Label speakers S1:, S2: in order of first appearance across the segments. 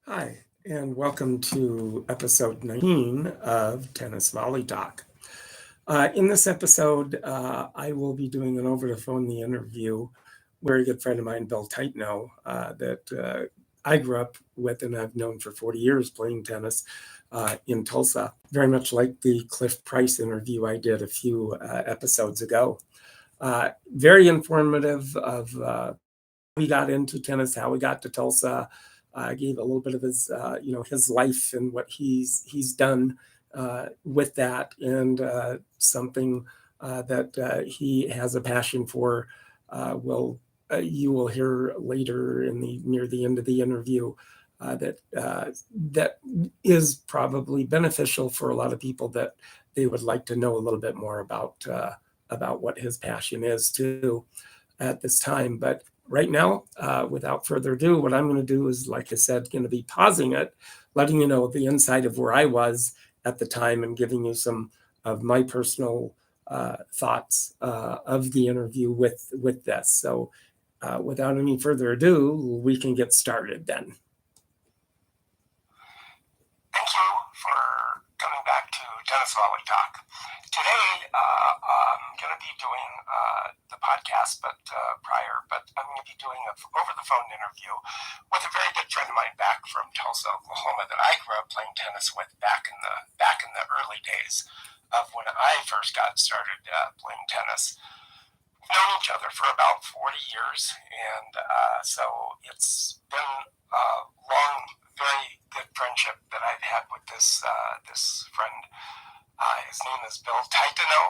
S1: Hi, and welcome to episode 19 of Tennis Volley Talk. In this episode, I will be doing an over the phone the interview. Very good friend of mine, Bill Tiatino, that I grew up with and I've known for 40 years playing tennis in Tulsa. Very much like the Cliff Price interview I did a few episodes ago. Very informative of we got into tennis, how we got to Tulsa. Gave a little bit of his, his life and what he's done with that, and something that he has a passion for. Will You will hear later in the near the end of the interview that is probably beneficial for a lot of people that they would like to know a little bit more about what his passion is too at this time. But right now, without further ado, what I'm going to do is, like I said, going to be pausing it, letting you know the inside of where I was at the time and giving you some of my personal thoughts of the interview with this. So without any further ado, we can get started then. Thank you for coming back to Tennis Volley Talk. Today, I'm going to be doing the podcast, but I'm going to be doing an over-the-phone interview with a very good friend of mine back from Tulsa, Oklahoma, that I grew up playing tennis with back in the early days of when I first got started playing tennis. We've known each other for about 40 years, and so it's been a long, very good friendship that I've had with this friend. His name is Bill Tiatino.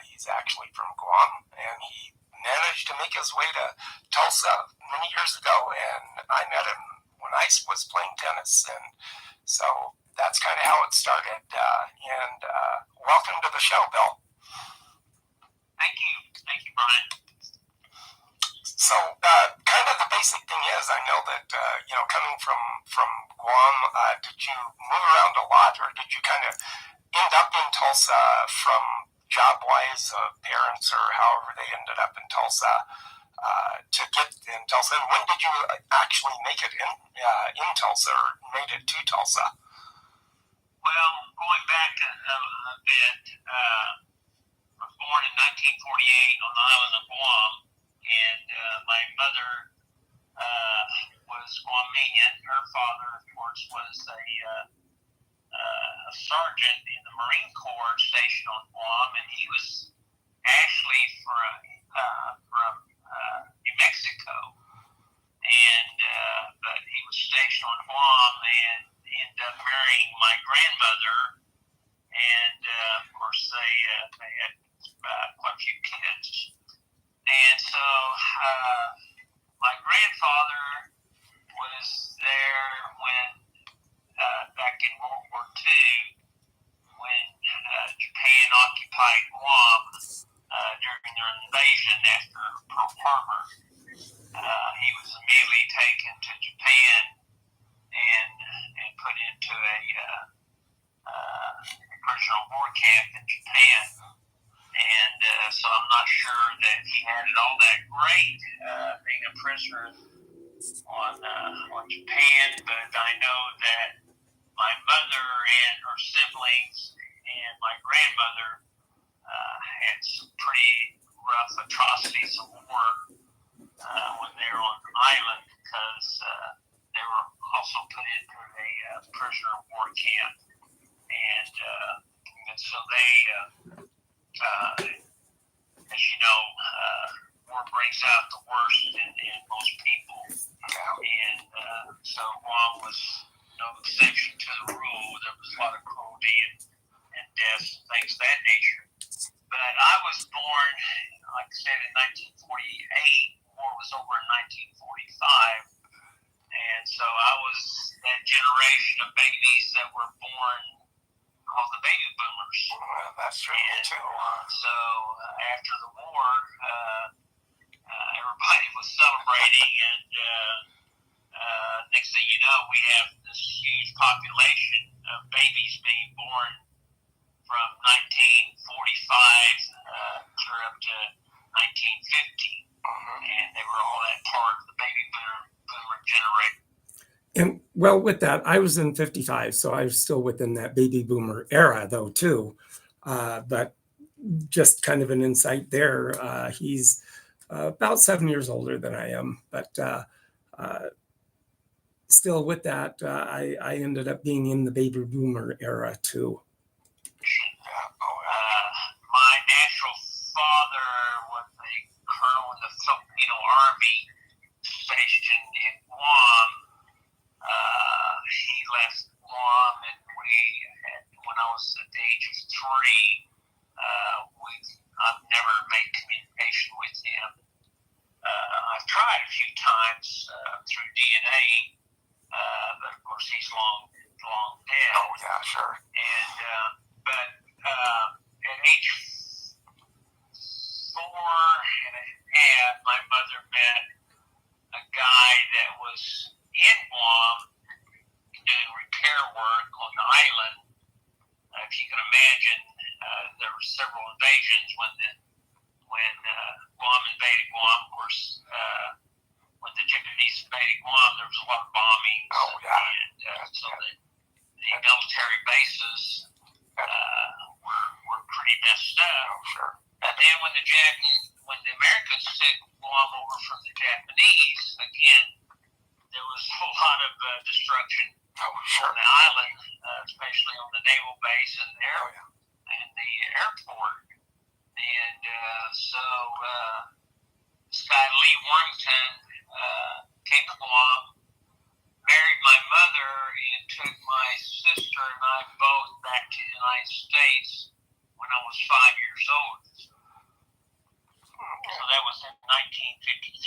S1: He's actually from Guam, and he managed to make his way to Tulsa many years ago, and I met him when I was playing tennis, and so that's kind of how it started. And welcome to the show, Bill.
S2: Thank you, Brian.
S1: So, kind of the basic thing is, I know that coming from Guam, did you move around a lot, or did you kind of end up in Tulsa from job-wise, parents or however they ended up in Tulsa to get in Tulsa? And when did you actually make it in Tulsa, or made it to Tulsa?
S2: Well, going back a bit, I was born in 1948 on the island of Guam, and my mother was Guamanian. Her father, of course, was a sergeant in the Marine Corps stationed on Guam, and he was actually from New Mexico, and but he was stationed on Guam and ended up marrying my grandmother, and of course they had quite a few kids, and so my grandfather was there when back in World War II, when Japan occupied Guam during their invasion after Pearl Harbor. He was immediately taken to Japan and put into a prisoner of war camp in Japan. And so I'm not sure that he had it all that great being a prisoner on Japan, but I know that my mother and her siblings and my grandmother had some pretty rough atrocities of war when they were on the island, because they were also put into a prisoner of war camp, and so they, as you know, war brings out the worst in most people, and so Guam was no exception to the rule. There was a lot of cruelty and deaths and things of that nature. But I was born, like I said, in 1948. War was over in 1945. And so I was that generation of babies that were born called the baby boomers.
S1: That's true, too.
S2: So after the war, everybody was celebrating, and next thing you know, we have this huge population of babies being born from 1945 clear up to 1950, and they were all that part of the baby boomer generation.
S1: And well, with that, I was in 55, so I was still within that baby boomer era, though, too. But just kind of an insight there. He's about 7 years older than I am, but still with that, I ended up being in the baby boomer era, too.
S2: My natural father was a colonel in the Filipino Army stationed in Guam. He left Guam, and when I was at the age of 3, I've never made communication with him. I've tried a few times through DNA, but of course he's long dead.
S3: Oh yeah, sure.
S2: And but at age 4.5, my mother met a guy that was in Guam doing repair work on the island. If you can imagine, there were several invasions when Guam invaded Guam. Of course, when the Japanese invaded Guam, there was a lot of bombing.
S3: Oh yeah.
S2: And so the military bases were pretty messed up.
S3: Oh sure.
S2: And then when the Americans took Guam over from the Japanese, again, there was a lot of destruction
S3: sure.
S2: on the island, especially on the naval base and and the airport. And so this guy Lee Warrington came to Guam, married my mother, and took my sister and I both back to the United States when I was 5 years old. So that was in 1953.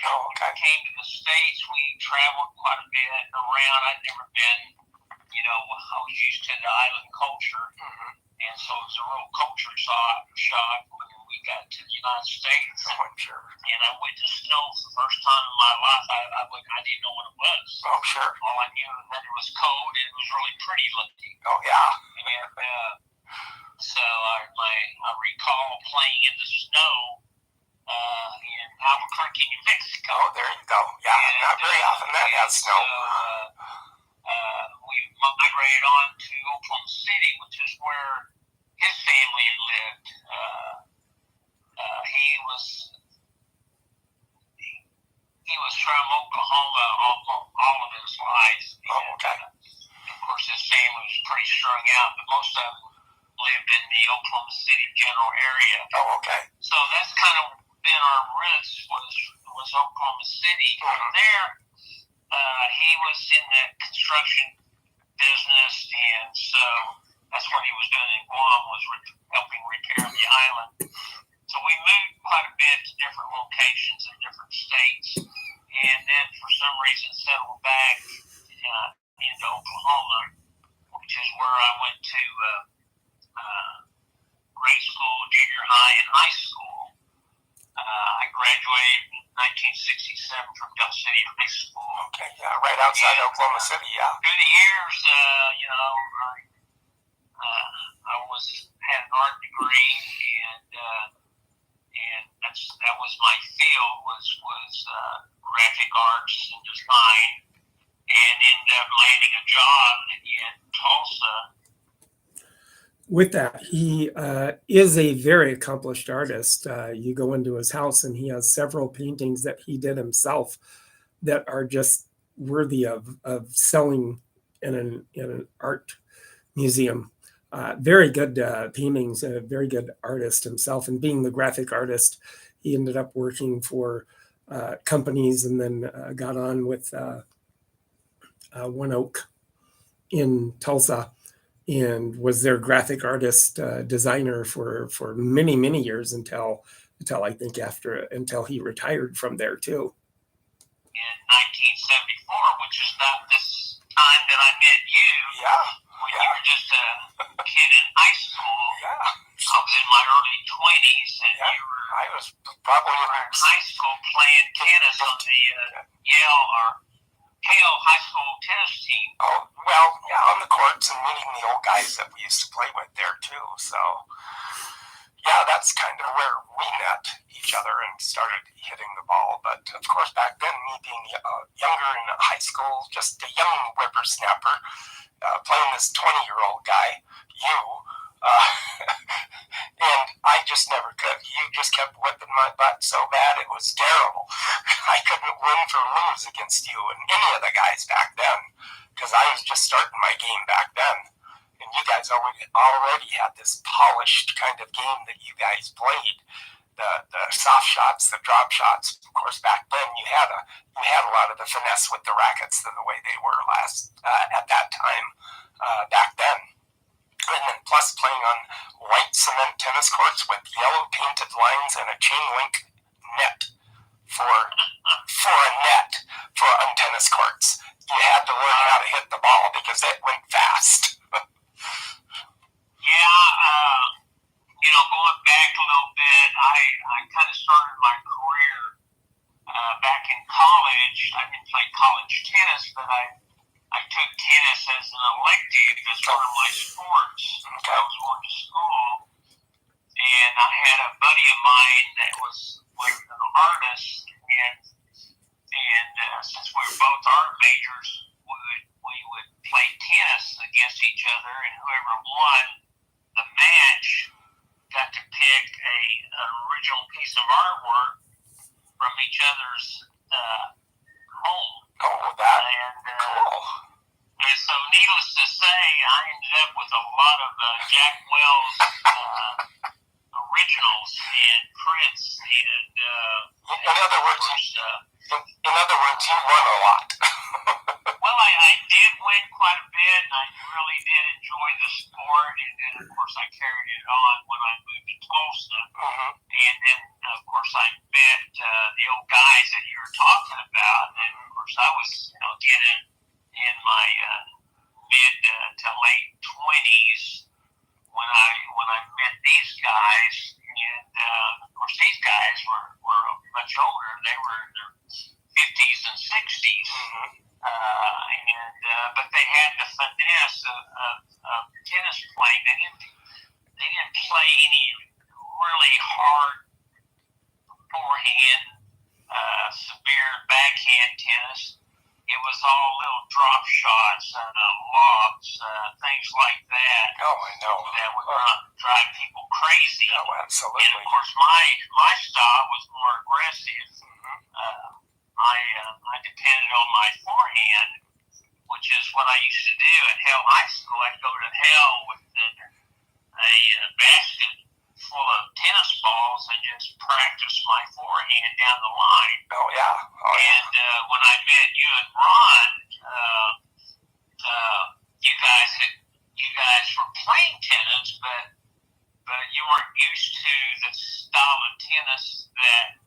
S3: Oh, okay.
S2: When we came to the States, we traveled quite a bit around. I'd never been, I was used to the island culture.
S3: Mm-hmm.
S2: And so it was a real culture shock when we got to the United States.
S3: Oh, I'm sure.
S2: And I witnessed snow for the first time in my life. I didn't know what it was.
S3: Oh, sure.
S2: All I knew was that it was cold and it was really pretty looking.
S3: Oh, yeah.
S2: And so I recall playing in the snow in Albuquerque, New Mexico.
S3: Oh, there you go. Yeah, and, not very often that has snow.
S2: We migrated on to Oklahoma City, which is where his family lived. He was from Oklahoma all of his life.
S3: Oh, okay.
S2: Of course, his family was pretty strung out, but most of them lived in the Oklahoma City general area.
S3: Oh, okay.
S2: So that's kind of been our roots was Oklahoma City.
S3: Mm-hmm.
S2: From there, he was in the construction business, and so that's what he was doing in Guam, was helping repair the island. So we moved quite a bit to different locations in different states, and then for some reason settled back into Oklahoma, which is where I went to grade school, junior high, and high school. I graduated in 1967 from Del City High School.
S3: Okay, yeah, right outside Oklahoma City, yeah.
S2: Through the years, I had an art degree, and that was my field was graphic arts and design, and ended up landing a job in Tulsa.
S1: With that, he is a very accomplished artist. You go into his house and he has several paintings that he did himself that are just worthy of selling in an art museum. Very good paintings, a very good artist himself. And being the graphic artist, he ended up working for companies and then got on with One Oak in Tulsa, and was their graphic artist designer for many, many years until I think until he retired from there too.
S2: In 1974, which is about this time that I met you.
S3: Yeah.
S2: When you were just a kid in high school.
S3: Yeah.
S2: I was in my early 20s, and you were
S3: I was probably
S2: in high school playing tennis on the Yale or Hale High School tennis team.
S3: Oh, well, yeah, on the courts and meeting the old guys that we used to play with there too. So, yeah, that's kind of where we met each other and started hitting the ball. But of course, back then, me being younger in high school, just a young whippersnapper, playing this 20-year-old guy, you, uh, and I just never could. You just kept whipping my butt so bad it was terrible. I couldn't win or lose against you and any of the guys back then because I was just starting my game back then. And you guys already had this polished kind of game that you guys played. The soft shots, the drop shots. Of course, back then you had a lot of the finesse with the rackets the way they were at that time back then. And then plus playing on white cement tennis courts with yellow painted lines and a chain link net for a net on tennis courts. You had to learn how to hit the ball because it went fast.
S2: Going back a little bit, I kind of started my career back in college. I didn't play college tennis, but I took tennis as an elective as one of my sports. I was going to school, and I had a buddy of mine that was an artist, and since we were both art majors, we would play tennis against each other, and whoever won the match got to pick an original piece of artwork from each other's home.
S3: Cool.
S2: And so, needless to say, I ended up with a lot of Jack Wells originals and prints, and
S3: in other words, you won a lot.
S2: Well, I did win quite a bit, and I really did enjoy the sport, and then, of course, I carried it on when I moved to Tulsa, and then, of course, I met the old guys that you were talking about, and, of course, I was, getting in my mid to late 20s when I met these guys, and, of course, these guys were much older. They were in their 50s and 60s. But they had the finesse of tennis playing. They didn't play any really hard forehand, severe backhand tennis. It was all little drop shots and lobs, things like that.
S3: Oh, I know.
S2: That would drive people crazy.
S3: Oh, absolutely.
S2: And of course, my style was more aggressive. I depended on my forehand, which is what I used to do at Hell High School. I'd go to Hell with a basket full of tennis balls and just practice my forehand down the line.
S3: Oh, yeah.
S2: And when I met you and Ron, you guys were playing tennis, but you weren't used to the style of tennis that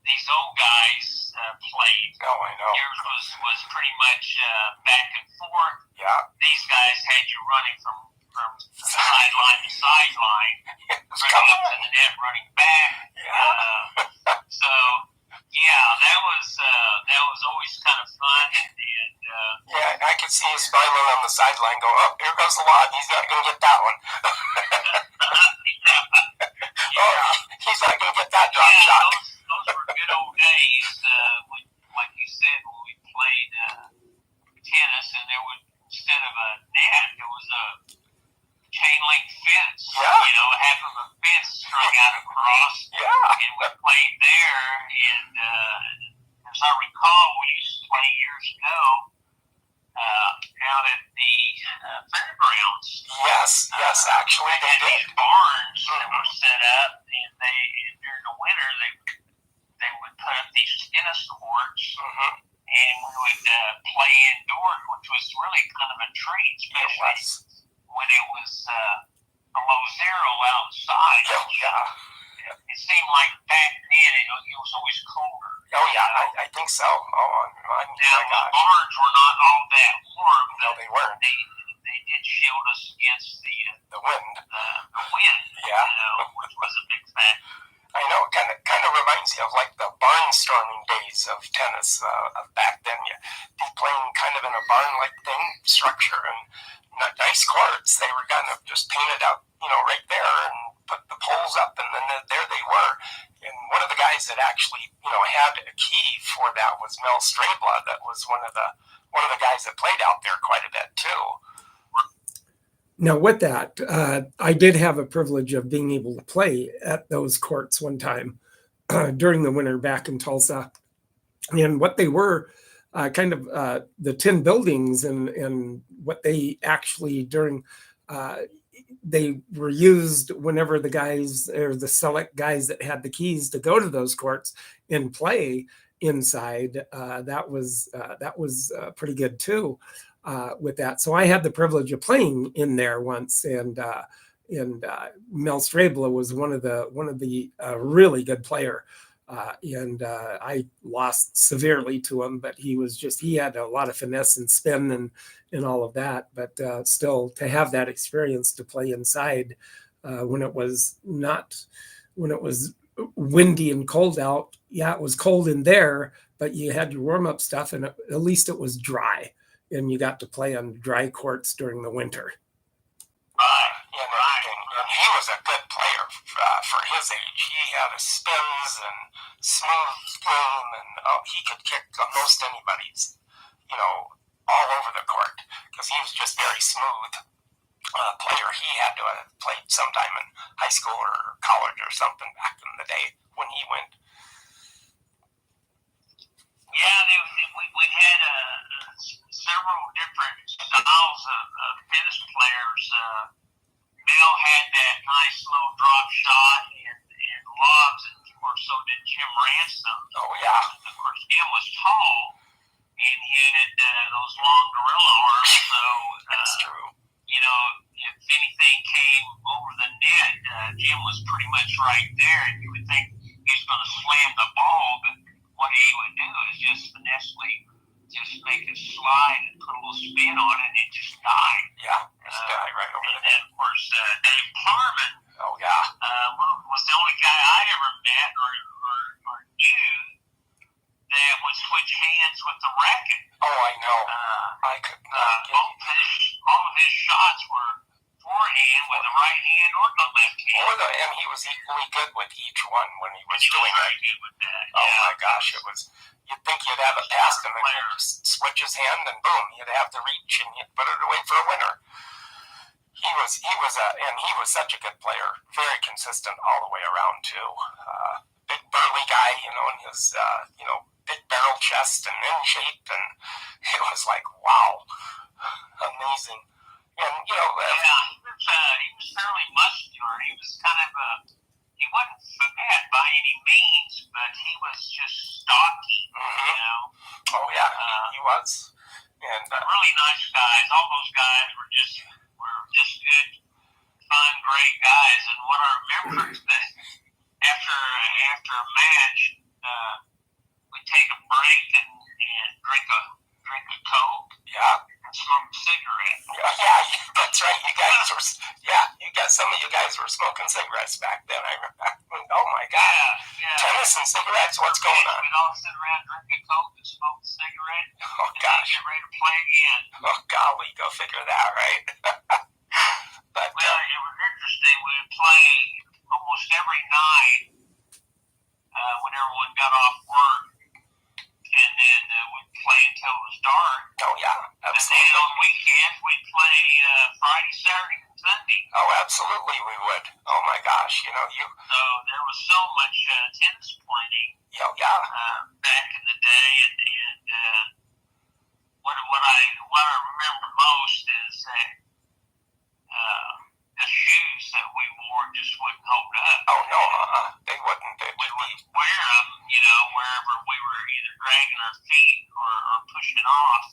S2: these old guys played.
S3: Oh, I know.
S2: Yours was pretty much back and forth.
S3: Yeah.
S2: These guys had you running from sideline to sideline, running up to the net, running back.
S3: Yeah.
S2: So that was always kind of fun. And
S3: yeah, I could see you smiling on the sideline, going, "Oh, here goes the log. He's not going to get that one." Oh, he's not going to get that drop shot.
S2: Those were good old days. Like you said, when we played tennis, and there was, instead of a net, there was a chain link fence.
S3: Yeah.
S2: Half of a fence strung out across.
S3: Yeah.
S2: And we played there, and as I recall, we used to play years ago out at the fairgrounds.
S3: Yes, actually
S2: They had these barns that were set up, and during the winter they would put up these tennis courts, and we would play indoors, which was really kind of a treat, especially when it was below zero outside.
S3: Oh, yeah.
S2: It seemed like back then it was always colder.
S3: Oh, yeah, I think so. Oh, my
S2: Now, the
S3: gosh.
S2: barns were not all that warm.
S3: No, they weren't.
S2: They did shield us against
S3: The wind.
S2: the wind,
S3: Yeah.
S2: which was a big factor.
S3: I know, it kind of reminds you of like the barnstorming days of tennis of back then. You'd be playing kind of in a barn-like structure, and nice courts. They were kind of just painted up, right there, and put the poles up, and then there they were. And one of the guys that actually, had a key for that was Mel Strabla. That was one of the guys that played out there quite a bit too.
S1: Now, with that, I did have a privilege of being able to play at those courts one time during the winter back in Tulsa. And what they were, the 10 buildings and what they actually they were used whenever the guys or the select guys that had the keys to go to those courts and play inside. That was pretty good too. With that, so I had the privilege of playing in there once, and Mel Strabla was one of the really good player, and I lost severely to him, but he had a lot of finesse and spin and all of that, but still to have that experience to play inside when it was windy and cold out. Yeah, it was cold in there, but you had your warm-up stuff, and at least it was dry. And you got to play on dry courts during the winter.
S3: And he was a good player for his age. He had a spins and smooth game, and he could kick most anybody's, all over the court because he was just very smooth player. He had to have played sometime in high school or college or something back in the day when he went.
S2: Yeah, we had several different styles of tennis players. Mel had that nice little drop shot and lobs, and of course, so did Jim Ransom.
S3: Oh, yeah.
S2: Of course, Jim was tall, and he had those long gorilla arms, so,
S3: that's true.
S2: If anything came over the net, Jim was pretty much right there, and you would think he was going to slam the ball, but what he would do is just finessely just make it slide and put a little spin on it, and it just died.
S3: Yeah, just died right over
S2: and then, of course, Dave Harmon was the only guy I ever met or knew that would switch hands with the racket.
S3: Oh, I know. I could not get
S2: all of his shots were forehand with the right hand or the left hand.
S3: And he was equally good with each one when he was doing
S2: very
S3: it.
S2: good with that.
S3: Oh my gosh, it was. You'd think you'd have it past him, and he'd just switch his hand, and boom, you'd have the reach, and you'd put it away for a winner. He was such a good player, very consistent all the way around too. Big burly guy, and his big barrel chest and in shape, and it was like wow, amazing. And
S2: he was fairly muscular. He was kind of he wasn't fat by any means, but he was just stocky.
S3: Mm-hmm. Oh yeah, he was. And
S2: really nice guys. All those guys were just good, fun, great guys. And what I remember is that after a match, we'd take a break and drink a Coke.
S3: Yeah.
S2: Smoke a cigarette.
S3: Yeah, that's right. Some of you guys were smoking cigarettes back then. I remember. Oh my God.
S2: Yeah.
S3: Tennis and cigarettes. What's going on?
S2: We'd all sit around, drink a Coke, and smoke a cigarette.
S3: Oh gosh.
S2: Get ready to play again.
S3: Oh golly, go figure that, right? But
S2: it was interesting. We would play almost every night when everyone got off work. And then we'd play until it was dark.
S3: Oh, yeah, absolutely.
S2: And then on weekends, we'd play Friday, Saturday, and Sunday.
S3: Oh, absolutely, we would. Oh, my gosh, So
S2: there was so much tennis playing.
S3: Yeah.
S2: Back in the day, and what I remember most is that the shoes that we wore just wouldn't hold up.
S3: Oh, no, they wouldn't.
S2: We would wear them, wherever we were either dragging our feet or pushing off.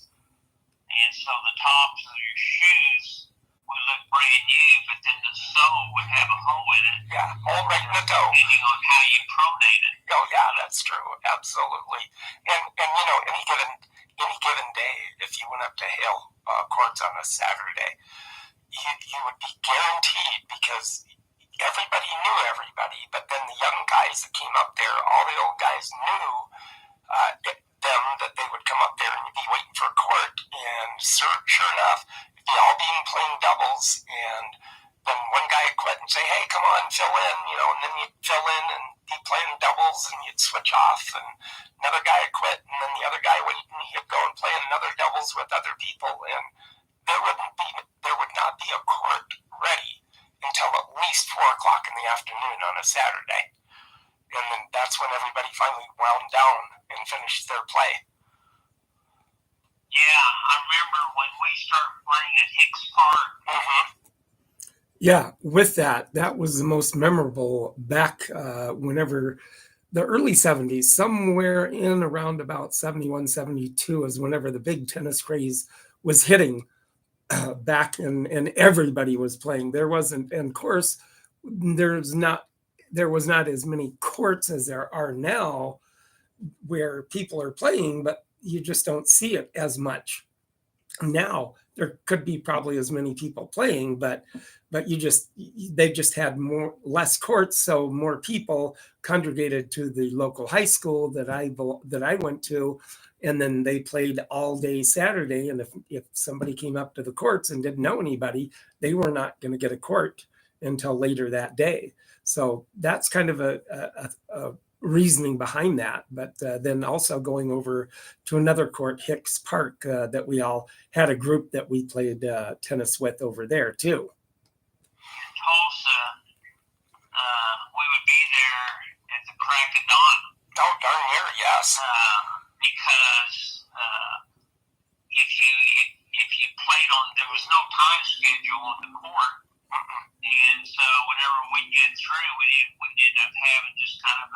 S2: And so the tops of your shoes would look brand new, but then the sole would have a hole in it.
S3: Yeah, hole right in the toe.
S2: Depending on how you pronated.
S3: Oh, yeah, that's true. Absolutely. And any given day, if you went up to Hale courts on a Saturday, you would be guaranteed, because everybody knew everybody, but then the young guys that came up there, all the old guys knew them, that they would come up there and be waiting for a court, and sure enough, they'd all be playing doubles, and then one guy would quit and say, hey, come on, fill in, and then you'd fill in and be playing doubles and you'd switch off, and another guy would quit, and then the other guy would he'd go and play another doubles with other people, and there would not be a court ready until at least 4 o'clock in the afternoon on a Saturday. And then that's when everybody finally wound down and finished their play.
S2: Yeah, I remember when we started playing at Hicks Park.
S3: Mm-hmm.
S1: Yeah, with that was the most memorable back whenever the early 70s, somewhere in around about 71, 72 is whenever the big tennis craze was hitting back, and everybody was playing. There wasn't, and of course, there was not as many courts as there are now where people are playing, but you just don't see it as much. Now there could be probably as many people playing, but they just had less courts, so more people congregated to the local high school that I went to, and then they played all day Saturday. And if somebody came up to the courts and didn't know anybody, they were not going to get a court until later that day. So that's kind of a reasoning behind that. But then also going over to another court, Hicks Park, that we all had a group that we played tennis with over there too.
S2: In Tulsa, we would be there at the crack of dawn.
S3: Oh, darn near, yes.
S2: Because if you played on, there was no time schedule on the court.
S3: Mm-mm.
S2: And so whenever we get through, we'd end up having just kind of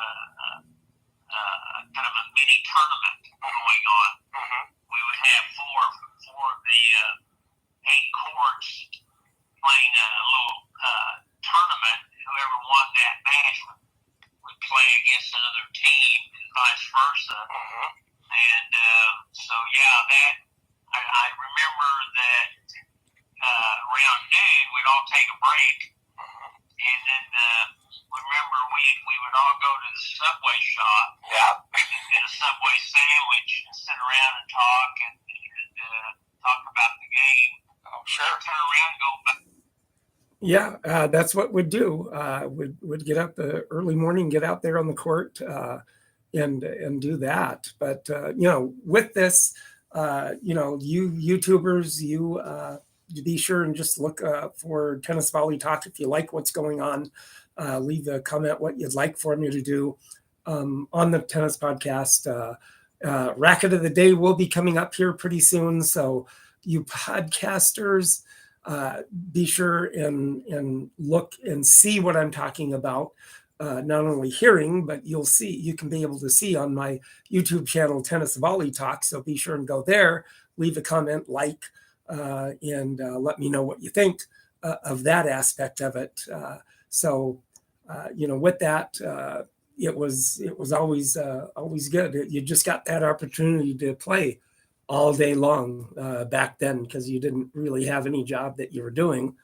S2: a mini tournament going on.
S3: Mm-hmm.
S2: We would have four of the 8 courts playing a little tournament. Whoever won that match would play against another team and vice versa.
S3: Mm-hmm.
S2: And so I remember that around noon we'd all take a break, and then remember we would all go to the Subway shop, and get a Subway sandwich and sit around and talk and talk about the game.
S3: Oh, sure.
S2: Turn around and go back.
S1: Yeah, that's what we'd do. Would get up the early morning, get out there on the court, and do that. But with this, you YouTubers, you be sure and just look for Tennis Volley Talk. If you like what's going on, leave a comment what you'd like for me to do on the tennis podcast. Racquet of the Day will be coming up here pretty soon, so you podcasters, be sure and look and see what I'm talking about. Not only hearing, but you can be able to see on my YouTube channel, Tennis Volley Talk. So be sure and go there, leave a comment, and let me know what you think of that aspect of it. With that, it was always good. You just got that opportunity to play all day long back then, because you didn't really have any job that you were doing,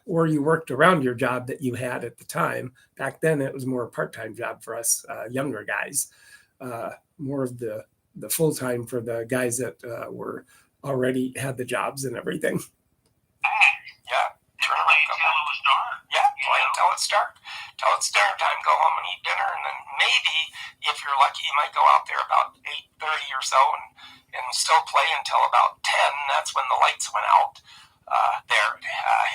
S1: or you worked around your job that you had at the time. Back then, it was more a part-time job for us younger guys, more of the full-time for the guys that were already had the jobs and everything.
S3: Yeah.
S2: Play until it was dark.
S3: Yeah, play until it's dark. Till it's dinner time, go home and eat dinner, and then maybe, if you're lucky, you might go out there about 8:30 or so and still play until about 10. That's when the lights went out there at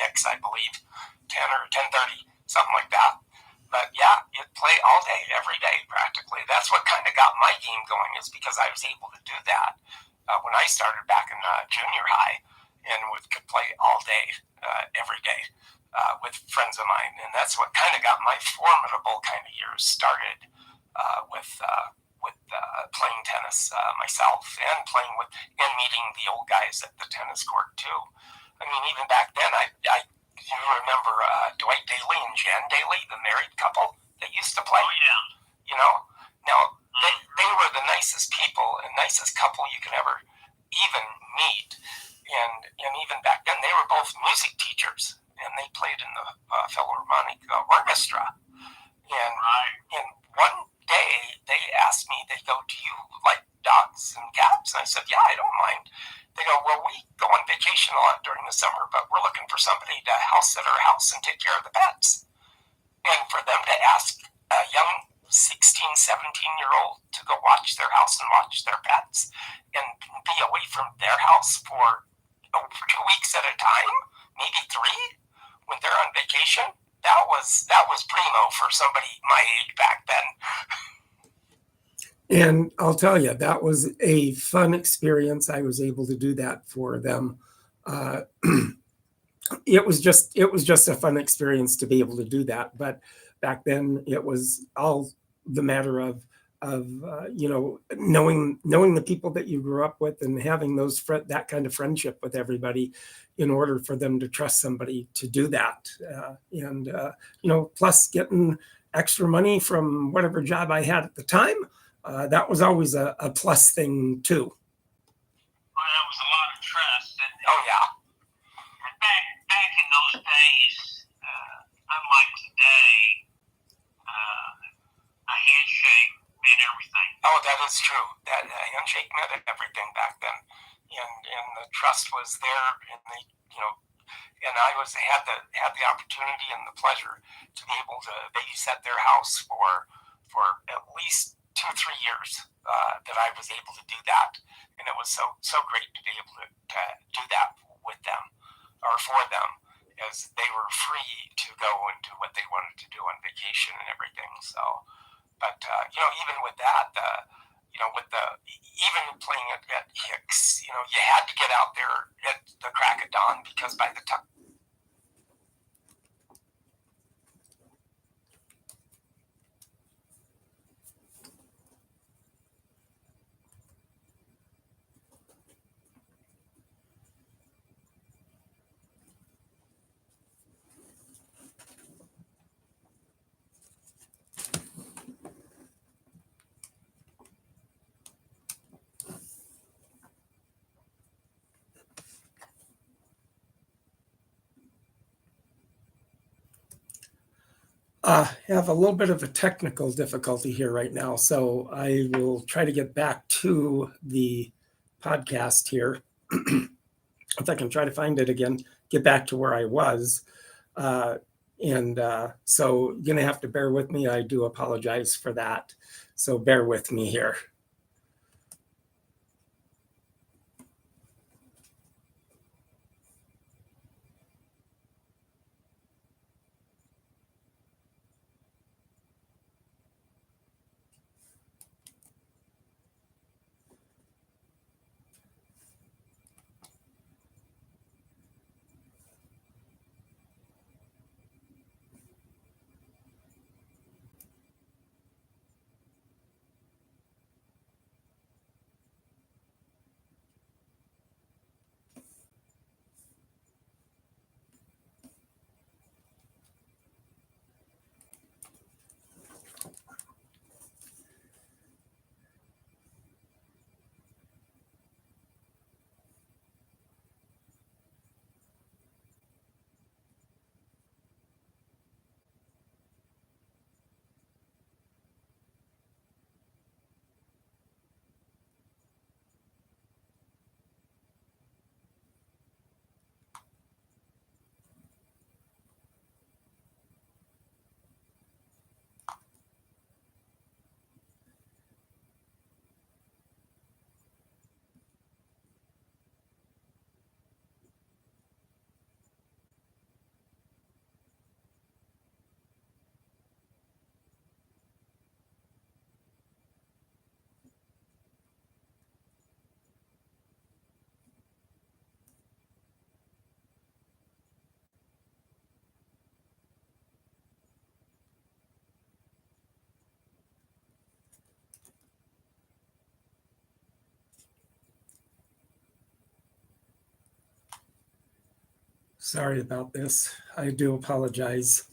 S3: Hicks, I believe, 10 or 10:30, something like that. But yeah, you'd play all day, every day, practically. That's what kind of got my game going, is because I was able to do that when I started back in junior high, and could play all day, every day, with friends of mine. And that's what kind of got my formidable kind of years started with playing tennis myself, and playing with and meeting the old guys at the tennis court too. I mean, even back then, you remember Dwight Daly and Jan Daly, the married couple that used to play?
S2: Oh, yeah.
S3: Now they were the nicest people and nicest couple you could ever even meet. And even back then, they were both music teachers, and they played in the Philharmonic Orchestra. And one day, they asked me, they go, do you like dogs and cats? And I said, yeah, I don't mind. They go, well, we go on vacation a lot during the summer, but we're looking for somebody to house sit our house and take care of the pets. And for them to ask a young 16, 17-year-old to go watch their house and watch their pets and be away from their house for 2 weeks at a time, maybe 3, when they're on vacation, that was primo for somebody my age back then.
S1: And I'll tell you, that was a fun experience. I was able to do that for them. It was just a fun experience to be able to do that. But back then, it was all the matter of knowing the people that you grew up with and having that kind of friendship with everybody, in order for them to trust somebody to do that. Plus getting extra money from whatever job I had at the time. That was always a plus thing too.
S2: Well, that was a lot of trust.
S3: Oh yeah.
S2: And back in those days, unlike today, a handshake meant everything.
S3: Oh, that is true. That handshake meant everything back then, and the trust was there, and and I had the opportunity and the pleasure to be able to babysit their house for at least 2-3 years. That I was able to do that, and it was so great to be able to do that with them or for them, as they were free to go and do what they wanted to do on vacation and everything. So, but even with that, even playing at Hicks, you had to get out there at the crack of dawn, because by the time
S1: have a little bit of a technical difficulty here right now, so I will try to get back to the podcast here. If I can try to find it again, get back to where I was. So you're going to have to bear with me. I do apologize for that. So bear with me here. Sorry about this. I do apologize.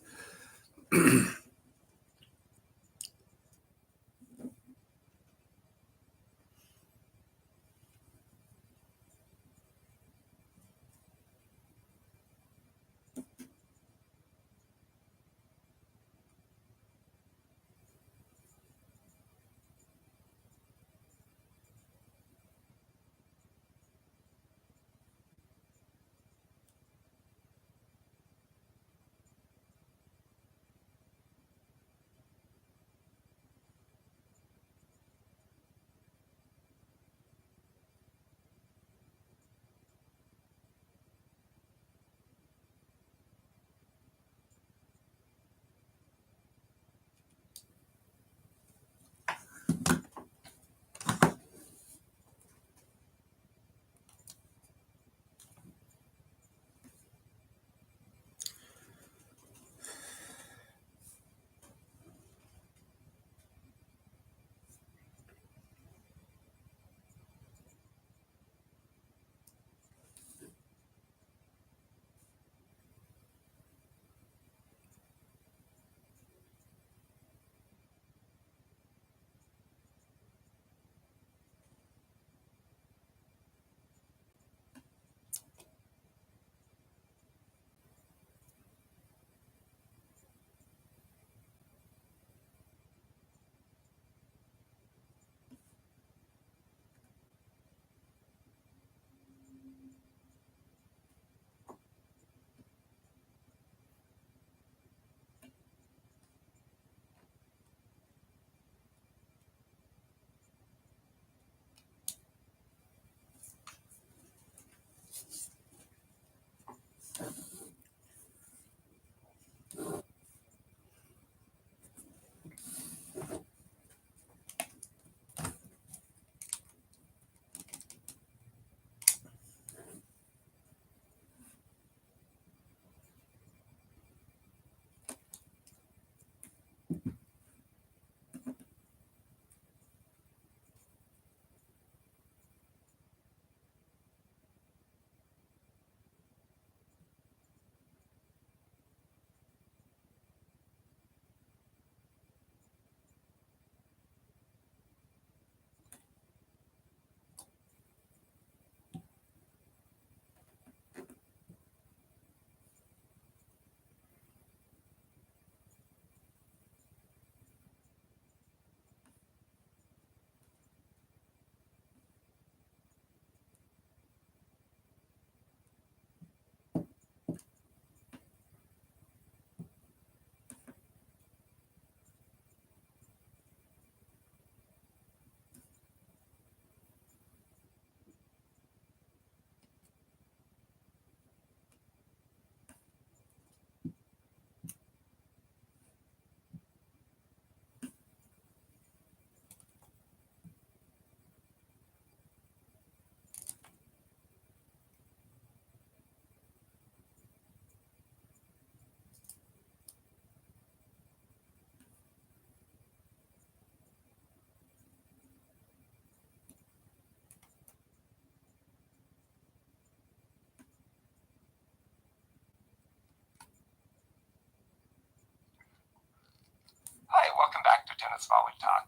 S3: Tennis Volley Talk.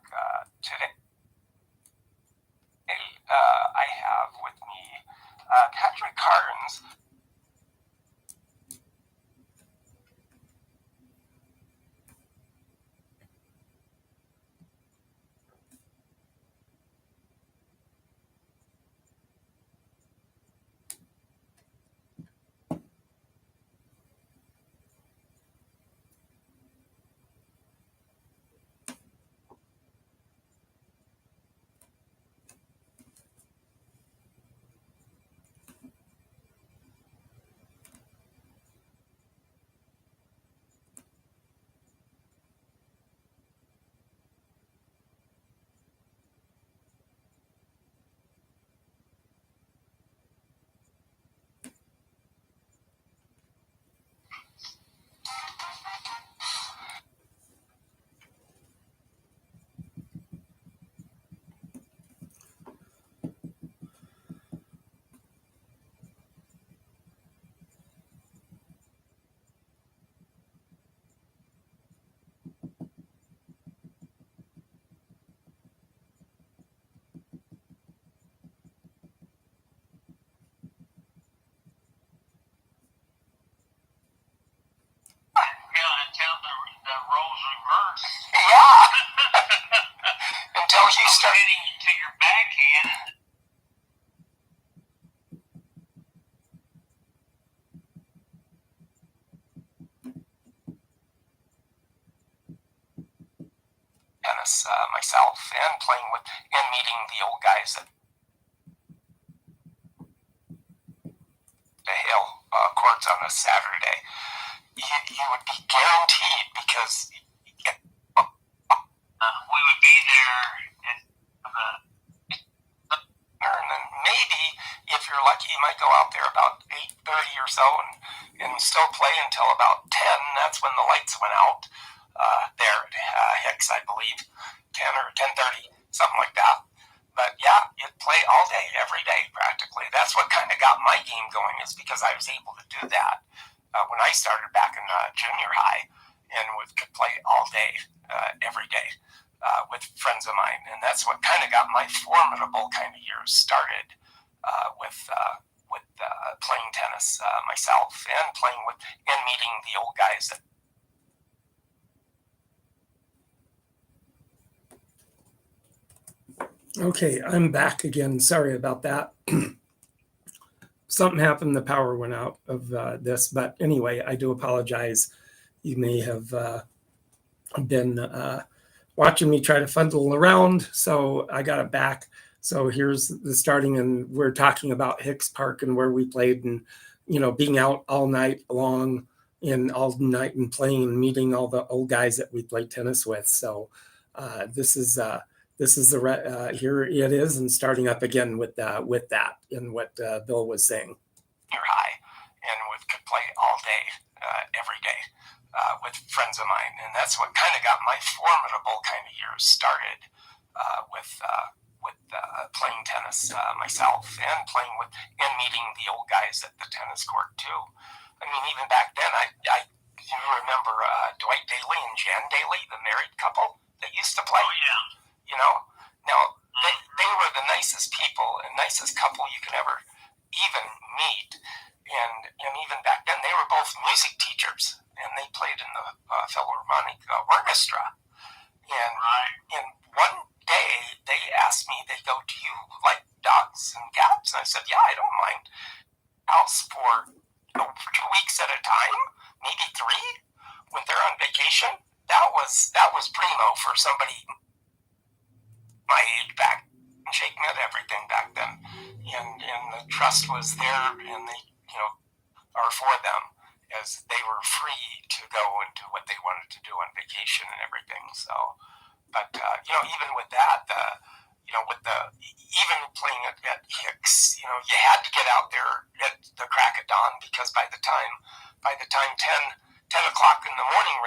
S3: Today, I have with me Patrick Carnes.
S2: Until the roles reverse.
S3: Yeah. Until you start
S2: hitting to your backhand.
S3: tennis myself, and playing with and meeting the old guys at the Hale courts on a Saturday. You would be guaranteed, because
S2: We would be there at
S3: and then maybe if you're lucky, you might go out there about 8:30 or so and still play until about 10. That's when the lights went out there at Hicks, I believe, 10 or 10:30, something like that. But yeah, you'd play all day, every day practically. That's what kind of got my game going, is because I was able to do that when I started back in junior high, and could play all day, every day. With friends of mine, and that's what kind of got my formidable kind of years started with playing tennis myself, and playing with and meeting the old guys.
S1: Okay, I'm back again. Sorry about that. Something happened. The power went out of this, but anyway, I do apologize. You may have been watching me try to fuddle around, so I got it back. So here's the starting, and we're talking about Hicks Park and where we played, and being out all night long and all night and playing and meeting all the old guys that we played tennis with. So this is the here it is, and starting up again with that and what Bill was saying.
S3: High, and could play all day, every day. With friends of mine, and that's what kind of got my formidable kind of years started with playing tennis myself, and playing with and meeting the old guys at the tennis court too. I mean, even back then, you remember Dwight Daly and Jan Daly, the married couple that used to play.
S2: Oh yeah.
S3: Now they were the nicest people and nicest couple you could ever even meet. And even back then, they were both music teachers, and they played in the Philharmonic Orchestra. And one day they asked me, they go, "Do you like dogs and cats?" And I said, "Yeah, I don't mind." House for 2 weeks at a time, maybe 3, when they're on vacation. That was primo for somebody my age back. Shake met everything back then, and the trust was there, and they are for them, as they were free to go and do what they wanted to do on vacation and everything. So, but even with that, even playing at Hicks, you had to get out there at the crack of dawn, because by the time 10 o'clock in the morning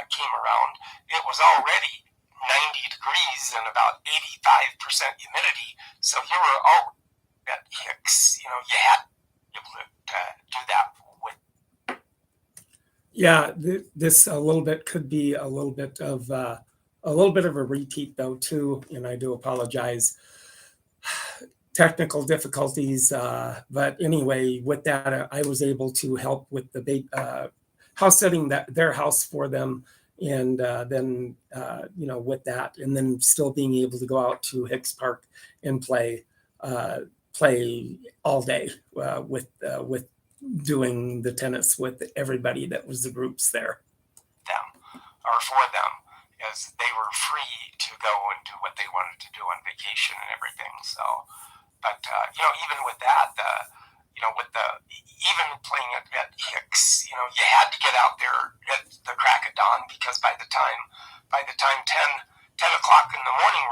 S3: came around, it was already 90 degrees and about 85% humidity. So you were all at Hicks. You had to be able to do that with.
S1: Yeah, this a little bit could be a little bit of a little bit of a repeat though too, and I do apologize. Technical difficulties, but anyway, with that, I was able to help with the house setting their house for them, and then with that, and then still being able to go out to Hicks Park and play all day with doing the tennis with everybody that was the groups there.
S3: For them, as they were free to go and do what they wanted to do on vacation and everything. So, but even with that, even playing at Hicks, you had to get out there at the crack of dawn, because by the time 10 o'clock in the morning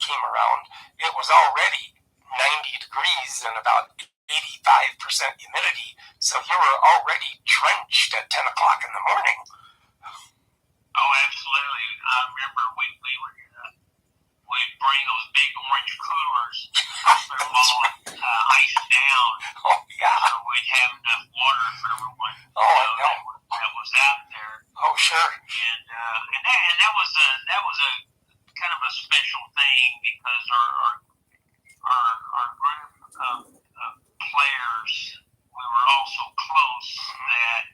S3: came around, it was already 90 degrees and about 85% humidity. So you were already drenched at 10 o'clock in the morning.
S2: Oh, absolutely. I remember we'd bring those big orange coolers, put them all ice down.
S3: Oh, yeah.
S2: So we'd have enough water for everyone that was out there.
S3: Oh, sure.
S2: And that was a kind of a special thing, because our group of players, we were all so close that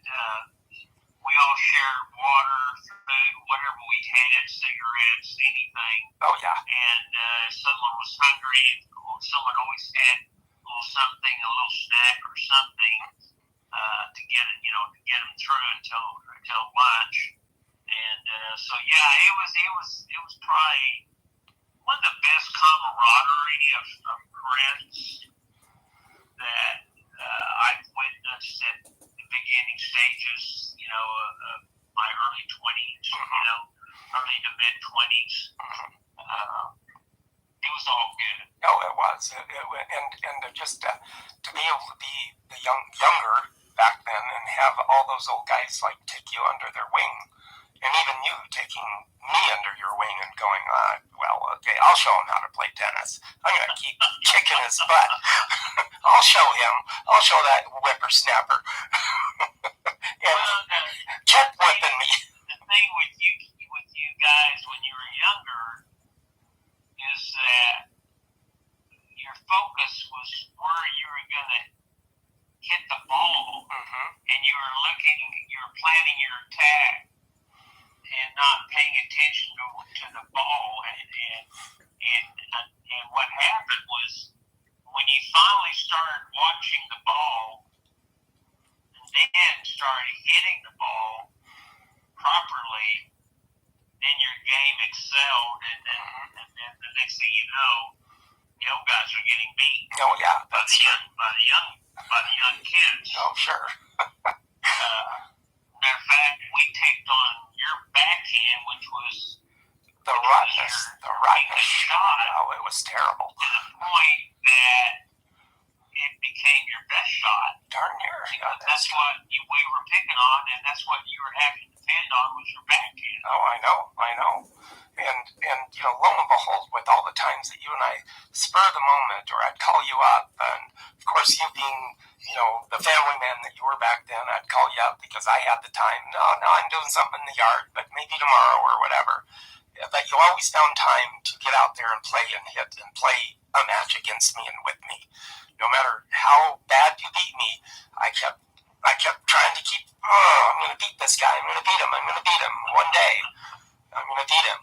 S2: we all shared water, food, whatever we had, cigarettes, anything.
S3: Oh, yeah.
S2: And if someone was hungry, someone always had a little something, a little snack or something to get them through until lunch. And so yeah, it was probably one of the best camaraderie of friends that I've witnessed at the beginning stages, of my early 20s, early to mid 20s. It was all good.
S3: Oh, it was. And just to be able to be the younger back then and have all those old guys like take you under their wing, and even you taking me under your wing and going, okay, I'll show him how to play tennis. I'm going to keep kicking his butt. I'll show him. I'll show that whippersnapper. Kept whipping me.
S2: The thing with you guys when you were younger is that your focus was where you were going to hit the ball, and you were planning your attack and not paying attention to the ball. And what happened was, when you finally started watching the ball and then started hitting the ball properly, then your game excelled, and then the next thing you know, the old guys are getting beat.
S3: Oh, yeah.
S2: By the young kids.
S3: Oh, sure.
S2: Matter of fact, we taked on your backhand, which was
S3: the roughness
S2: shot.
S3: Oh, it was terrible.
S2: To the point that it became your best shot.
S3: Darn near.
S2: That's what we were picking on, and that's what you were having to depend on, was your backhand.
S3: Oh, I know. And lo and behold, with all the times that you and I spur the moment, or I'd call you up, and of course you being, the family man that you were back then, I'd call you up because I had the time. No, I'm doing something in the yard, but maybe tomorrow or whatever. But you always found time to get out there and play and hit and play a match against me and with me. No matter how bad you beat me, I kept trying to keep, I'm going to beat this guy. I'm going to beat him. One day, I'm going to beat him.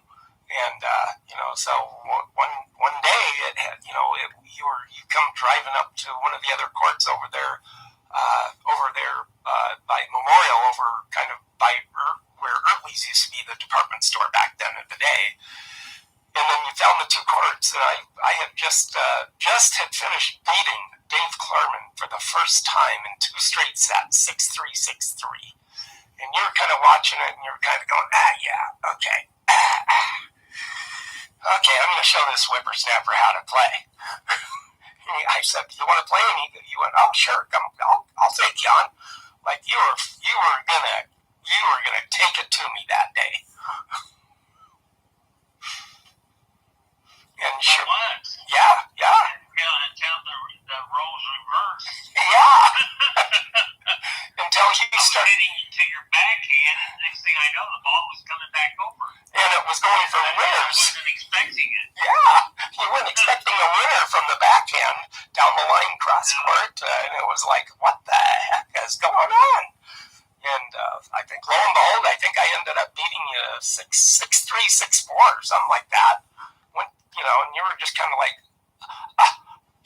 S3: And, so one day it had, you come driving up to one of the other courts over there by Memorial, over kind of by where Early's used to be, the department store back then in the day. And then you found the two courts, and I had just had finished beating Dave Klarman for the first time in 2 straight sets, 6-3, 6-3. And you're kind of watching it, and you're kind of going, yeah, okay. Okay, I'm going to show this whippersnapper how to play. I said, "Do you want to play?" And he went, "Oh, sure, come, I'll take you on." Like you were gonna take it to me that day. And sure, yeah.
S2: Until the roles reversed.
S3: Yeah. Until you started
S2: hitting to your backhand, and the next thing I know, the ball was coming back over.
S3: And it was going from like, what the heck is going on? And I think, lo and behold, I think I ended up beating you 6-3, 6-4, or something like that. When, and you were just kind of like,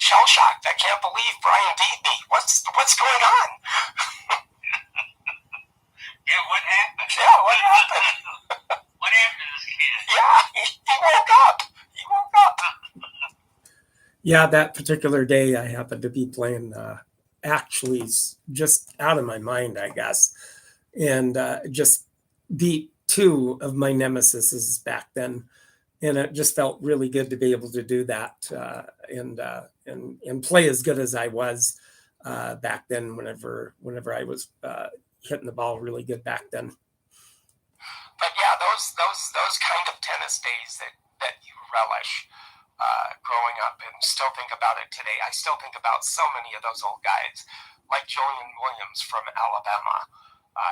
S3: shell-shocked. I can't believe Brian beat me. What's going on?
S2: Yeah, what happened?
S3: Yeah, what happened?
S2: What happened to this kid?
S3: Yeah, he woke up. He woke up.
S1: Yeah, that particular day I happened to be playing actually just out of my mind, I guess, and just beat two of my nemesises back then, and it just felt really good to be able to do that and play as good as I was back then. Whenever I was hitting the ball really good back then.
S3: But yeah, those kind of tennis days that you relish. Growing up, and still think about it today. I still think about so many of those old guys, like Julian Williams from Alabama.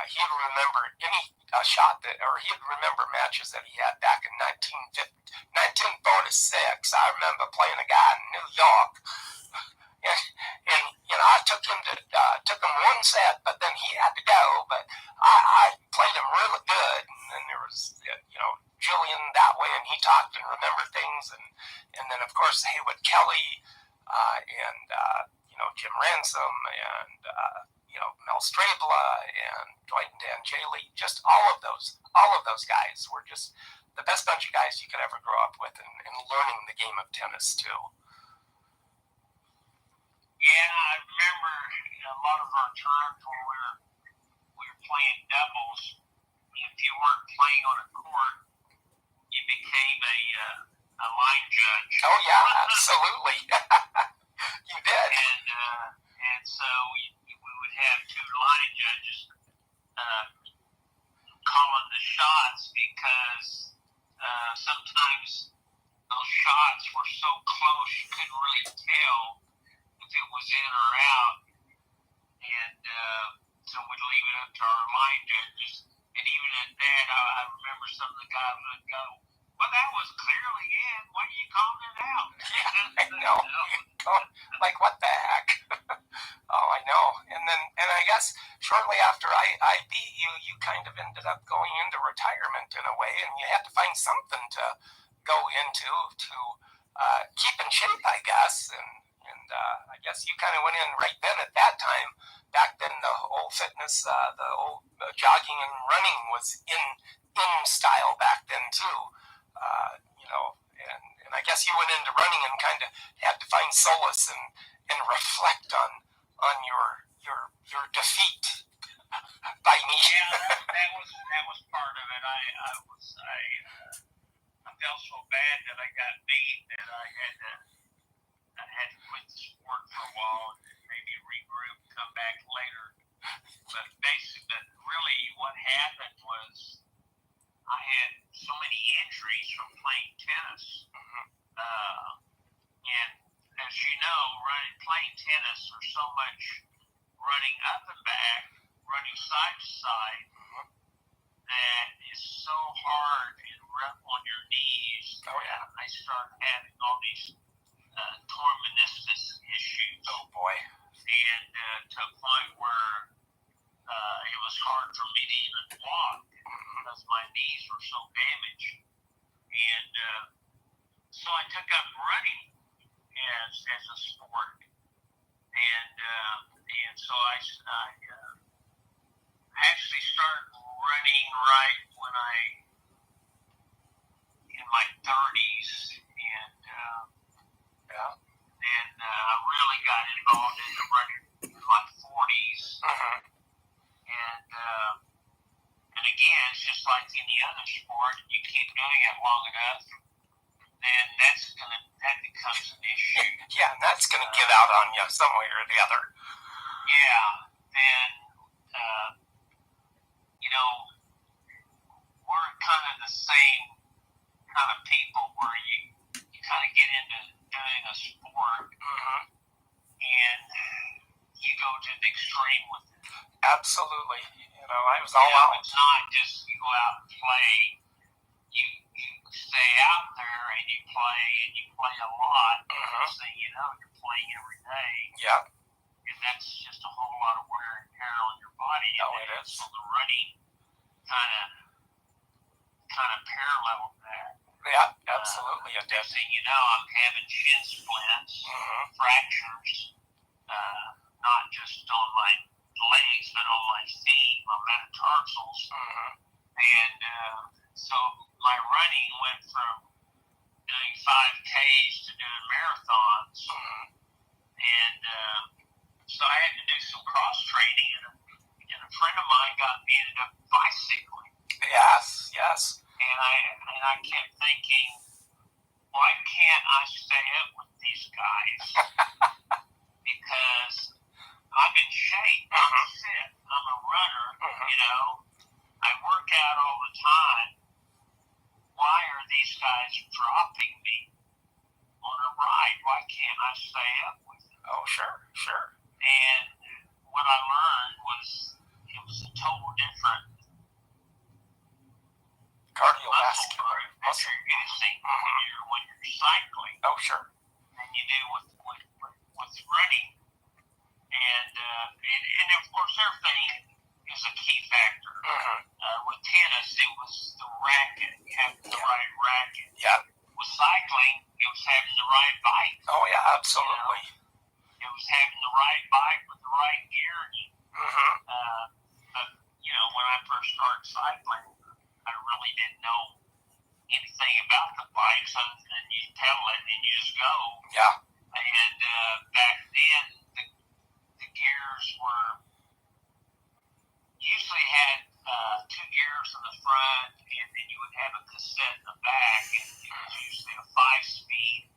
S3: He'd remember any shot he'd remember matches that he had back in 1946. I remember playing a guy in New York, and I took him one set, but then he had to go. But I played him really good, and then there was Julian that way, and he talked and remembered things, and then of course Haywood Kelly, and Jim Ransom, and Mel Strabla, and Dwight and Dan Jaley. Just all of those guys were just the best bunch of guys you could ever grow up with, and learning the game of tennis too.
S2: Yeah, I remember a lot of our times when we were playing doubles. If you weren't playing on a court, you became a line judge.
S3: Oh yeah, absolutely. You did.
S2: And so we would have two line judges calling the shots, because sometimes those shots were so close you couldn't really tell if it was in or out, and so we'd leave it up to our line judges. And even at that, I remember some of the guys would go, "Well, that was clearly in. Why are you calling it out?"
S3: Yeah, I know. Like, what the heck? Oh, I know. And I guess shortly after I beat you, you kind of ended up going into retirement in a way, and you had to find something to go into to keep in shape, I guess. And I guess you kind of went in right then at that time. Back then, the old fitness, the old jogging and running was in style back then too. And I guess you went into running and kind of had to find solace and reflect on your defeat by me.
S2: Yeah, that was part of it. I felt so bad that I got beat that I had to quit the sport for a while and maybe regroup, come back later. But really what happened was I had so many injuries from playing tennis. And as you know, playing tennis, there's so much running up and back, running side to side, that is so hard and rough on your knees.
S3: Oh yeah.
S2: I started having all these torn meniscus issues.
S3: Oh boy.
S2: And to a point where it was hard for me to even walk because my knees were so damaged. And so I took up running as a sport. And so I actually started running right when in my 30s, and then I really got involved in the running in my 40s. And again, it's just like any other sport. You keep doing it long enough, then that becomes an issue.
S3: Yeah, and that's gonna give out on you some way or the other.
S2: Yeah, then we're kind of the same kind of people where you kind of get into doing a sport, and you go to the extreme with it.
S3: Absolutely. I was all out.
S2: It's not just you go out and play. You stay out there and you play a lot. So you're playing every day.
S3: Yeah.
S2: And that's just a whole lot of wear and tear on your body.
S3: Oh, it is.
S2: So the running kind of paralleled that.
S3: Yeah, absolutely. It did.
S2: Next thing you know, I'm having shin splints, fractures, not just on my legs, but on my feet, my metatarsals. And so my running went from doing 5Ks to doing marathons. And so I had to do some cross training, and a friend of mine ended up bicycling.
S3: Yes.
S2: And I kept thinking, why can't I stay up with these guys? Because I'm in shape, I'm fit, I'm a runner, you know, I work out all the time. Why are these guys dropping me on a ride? Why can't I stay up with them?
S3: Oh, sure.
S2: And what I learned was it was a total different
S3: cardiovascular
S2: that you're using when you're cycling.
S3: Oh, sure.
S2: Than you do with running. And of course, everything is a key factor. With tennis, it was the racket, having the right racket.
S3: Yeah.
S2: With cycling, it was having the right bike.
S3: Oh, yeah, absolutely.
S2: It was having the right bike with the right gear. But, you know, when I first started cycling, I really didn't know anything about the bikes other than you pedal it and you just go.
S3: Yeah.
S2: And back then, the gears were usually had 2 gears in the front, and then you would have a cassette in the back, and it was usually a 5-speed,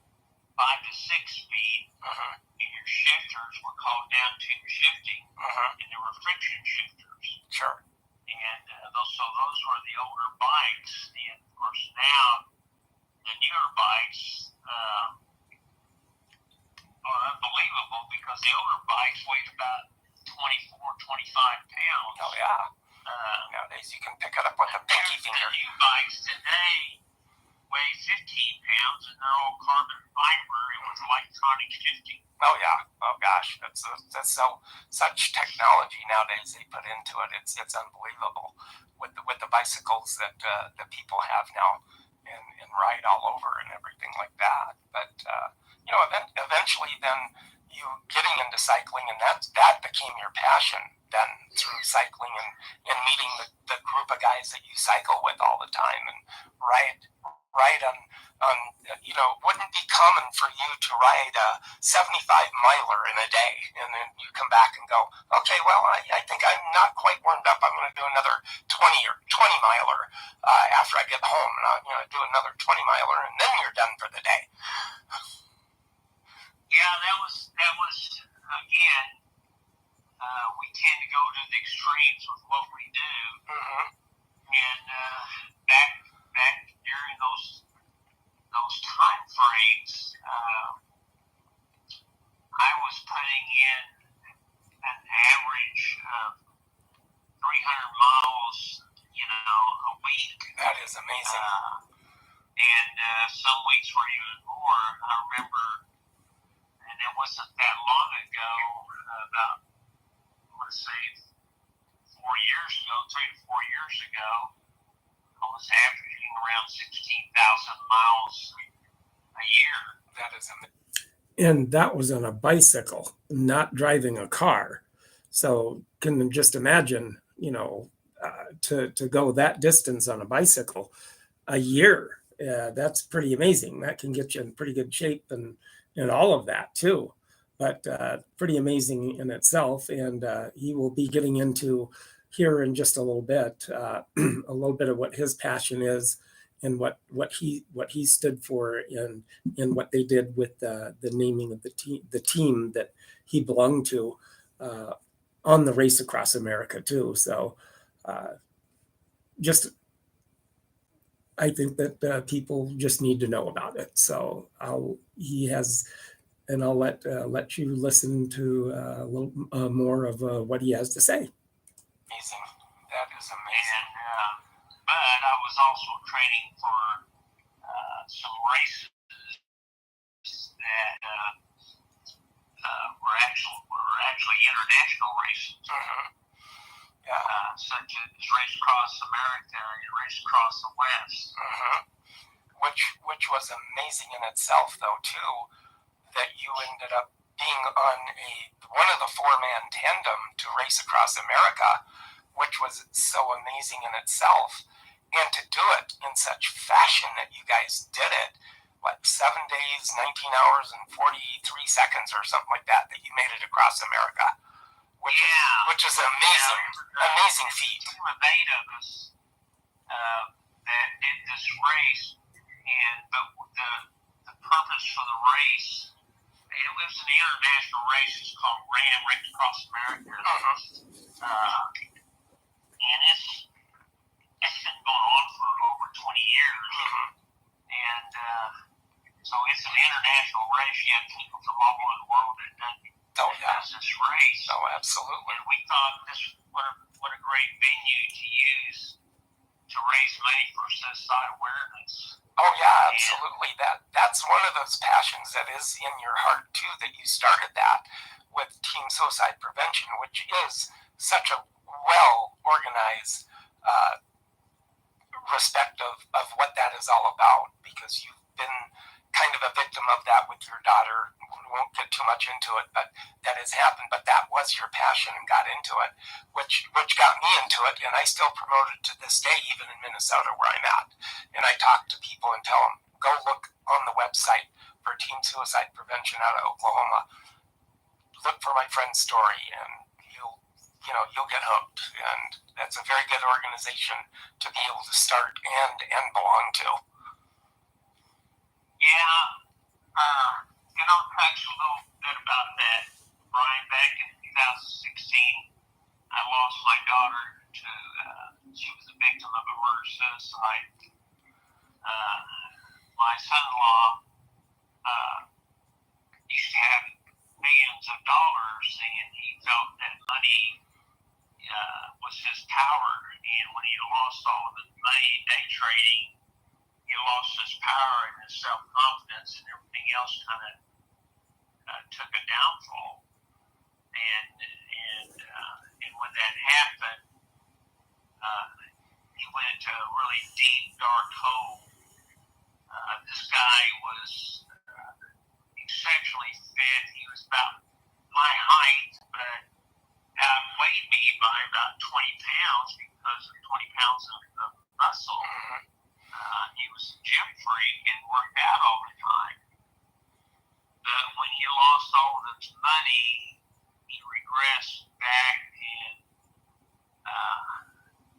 S2: 5 to 6 speed, and your shifters were called down tube shifting, and there were friction shifters.
S3: Sure.
S2: And those were the older bikes, and of course now the newer bikes are unbelievable because the older bikes weighed about 24, 25 pounds.
S3: Oh, yeah. Nowadays you can pick it up with a pinky finger.
S2: The new bikes today weigh 15 pounds, and they're all carbon fiber and with electronic shifting.
S3: Oh, yeah. Oh, gosh. That's such technology nowadays they put into it. It's unbelievable with the bicycles that people have now and ride all over and everything like that. But you know, eventually then you getting into cycling, and that became your passion then through cycling and meeting the group of guys that you cycle with all the time and ride on you know, wouldn't be common for you to ride a 75-miler in a day, and then you come back and go, okay, well, I think I'm not quite warmed up. I'm going to do another 20-miler after I get home, and I'm going to do another 20-miler, and then you're done for the day.
S2: Yeah, that was again. We tend to go to the extremes with what we do, and back during those time frames, I was putting in an average of 300 miles, you know, a week.
S3: That is amazing.
S2: And some weeks were even more. I remember, and it wasn't that long ago, about, I want to say 3 to 4 years ago, I was averaging around 16,000 miles a year.
S3: That is amazing.
S1: And that was on a bicycle, not driving a car. So can you just imagine, you know, to go that distance on a bicycle a year? That's pretty amazing. That can get you in pretty good shape and all of that too. But pretty amazing in itself. And he will be getting into here in just a little bit of what his passion is and what he stood for in what they did with the naming of the team that he belonged to on the Race Across America too. So I think that people just need to know about it. So I'll let you listen to a little more of what he has to say.
S3: Amazing. That is amazing.
S2: And, but I was also training for some races that were actually actually international races, such as Race Across America and Race Across the West.
S3: Which was amazing in itself, though, too, that you ended up being on one of the four-man tandem to Race Across America, which was so amazing in itself. And to do it in such fashion that you guys did it, 7 days, 19 hours, and 43 seconds or something like that you made it across America, which is an amazing feat.
S2: There were 8 of us that did this race, but the purpose for the race, it was an international race. It's called RAM, Race Across America. And it's been going on for over 20 years. And so it's an international race. You have people from all over the world that does this race.
S3: Oh, absolutely.
S2: And we thought what a great venue to use to raise money for suicide awareness.
S3: Oh yeah, absolutely. That's one of those passions that is in your heart too, that you started that with Team Suicide Prevention, which is such a well organized respect of what that is all about, because you've been kind of a victim of that with your daughter. We won't get too much into it, but that has happened. But that was your passion and got into it, which got me into it, and I still promote it to this day, even in Minnesota where I'm at. And I talk to people and tell them, go look on the website for Team Suicide Prevention out of Oklahoma. Look for my friend's story, and you'll get hooked. And that's a very good organization to be able to start and belong to.
S2: Yeah, I'll touch a little bit about that, Brian. Back in 2016, I lost my daughter to, she was a victim of a murder-suicide. My son-in-law used to have millions of dollars, and he felt that money was his power. And when he lost all of his money day trading, he lost his power and his self-confidence, and everything else kind of took a downfall. And when that happened, he went into a really deep, dark hole. This guy was exceptionally fit. He was about my height, but outweighed me by about 20 pounds because of 20 pounds of muscle. He was a gym freak and worked out all the time. But when he lost all of his money, he regressed back, and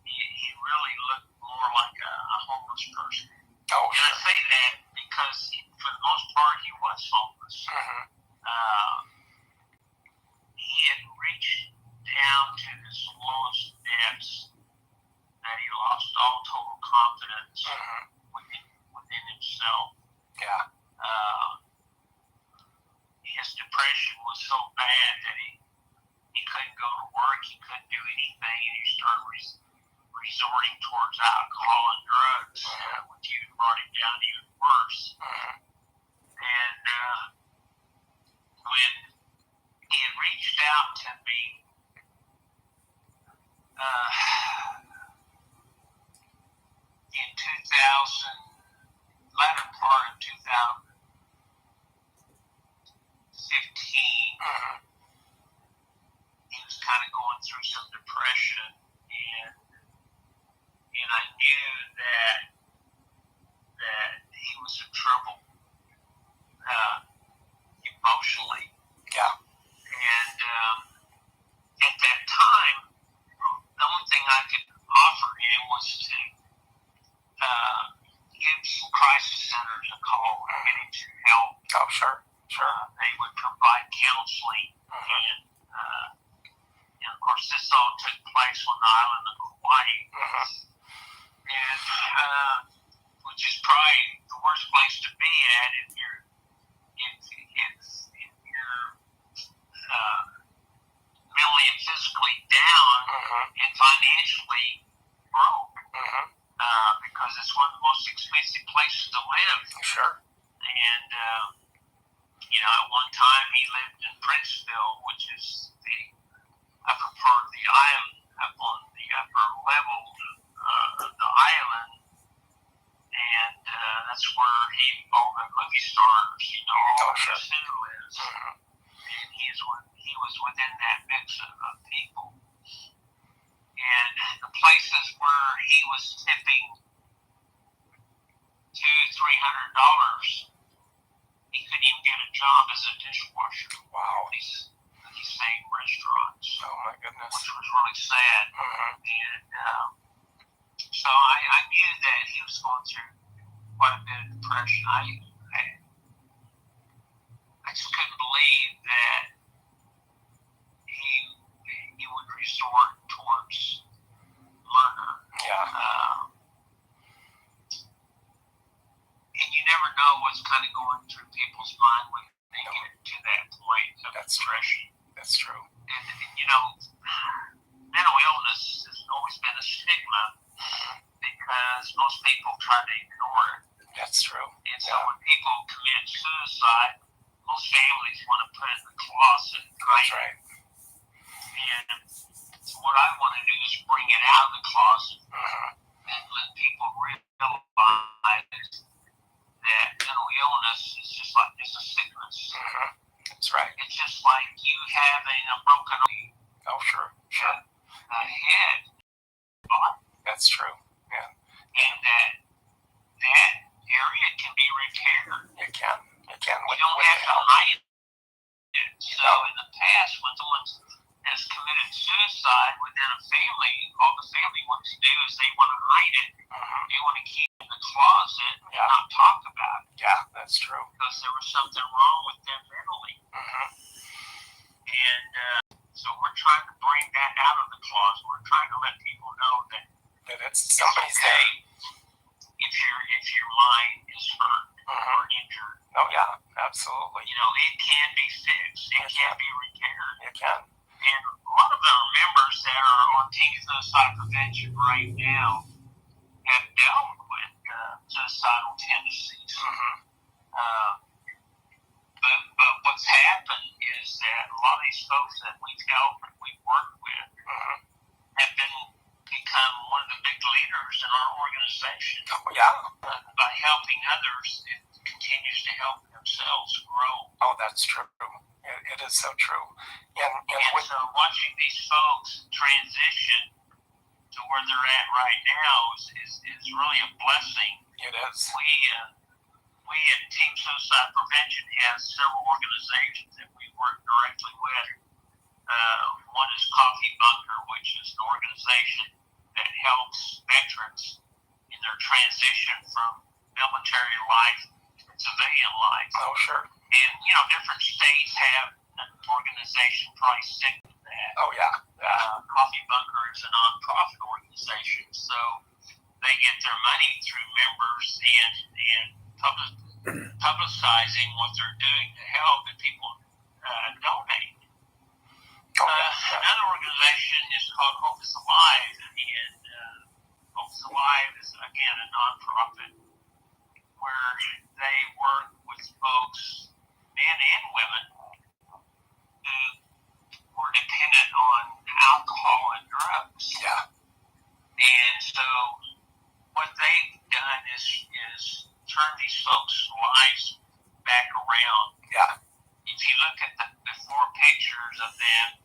S2: he really looked more like a homeless person.
S3: Oh,
S2: and I say that because for the most part he was homeless. He had reached down to his lowest depths, that he lost all total confidence within himself.
S3: Yeah.
S2: His depression was so bad that he couldn't go to work, he couldn't do anything, and he started resorting towards alcohol and drugs, which even brought him down even worse. And when he had reached out to me, in 2000, latter part of 2015, he was kind of going through some depression, and I knew that he was in trouble emotionally.
S3: Yeah.
S2: And at that time, the only thing I could offer him was to give some crisis centers a call and get him some help.
S3: Oh, sure.
S2: They would provide counseling, and of course, this all took place on the island of Hawaii, and which is probably the worst place to be at if you're mentally and physically down and financially broke, because it's one of the most expensive places to live.
S3: Sure.
S2: And At one time he lived in Princeville, which is the upper part of the island, up on the upper level of the island, and that's where all the movie stars, all the city lives, and he was within that mix of people, and the places where he was tipping $200-300, he couldn't even get a job as a dishwasher.
S3: Wow.
S2: These same restaurants.
S3: Oh my goodness.
S2: Which was really sad. And so I knew that he was going through quite a bit of depression. I just couldn't believe that he would resort towards murder.
S3: Yeah.
S2: And you never know what's kind of going through people's mind when they get to that point of depression.
S3: That's true.
S2: And mental illness has always been a stigma because most people try to ignore it.
S3: That's true.
S2: And so when people commit suicide, most families want to put it in the closet.
S3: That's right.
S2: And so what I want to do is bring it out of the closet and let people realize that mental illness is just like it's a sickness.
S3: That's right.
S2: It's just like you having a broken head.
S3: That's true. Yeah.
S2: And that area can be repaired.
S3: You can.
S2: You don't have to hide it. So in the past, when someone has committed suicide within a family, all the family wants to do is they want to hide it. They want to keep it in the closet and not talk about it.
S3: Yeah, that's true.
S2: Because there was something wrong with them mentally. And so we're trying to bring that out of the closet. We're trying to let people know that
S3: it's somebody's there.
S2: If your mind is hurt or injured.
S3: Oh yeah, absolutely.
S2: It can be fixed. It can be repaired.
S3: It can.
S2: And a lot of our members that are on Team Suicide Prevention right now have dealt with suicidal tendencies. But what's happened is that a lot of these folks that we've helped and we've worked with have become one of the big leaders in our organization.
S3: Oh, yeah.
S2: By helping others, it continues to help themselves grow.
S3: Oh, that's true. It is so true. And
S2: so watching these folks transition to where they're at right now is really a blessing.
S3: It is.
S2: We at Team Suicide Prevention have several organizations that we work directly with. One is Coffee Bunker, which is an organization that helps veterans in their transition from military life to civilian life.
S3: Oh, sure.
S2: And, different states have an organization probably similar to that.
S3: Oh, yeah.
S2: Coffee Bunker is a nonprofit organization, so they get their money through members and publicizing what they're doing to help, and people donate. Another organization is called Hope is Alive, and Hope is Alive is, again, a nonprofit where they work with folks, men and women, who were dependent on alcohol and drugs.
S3: Yeah.
S2: And so what they've done is turn these folks' lives back around.
S3: Yeah.
S2: If you look at the before pictures of them,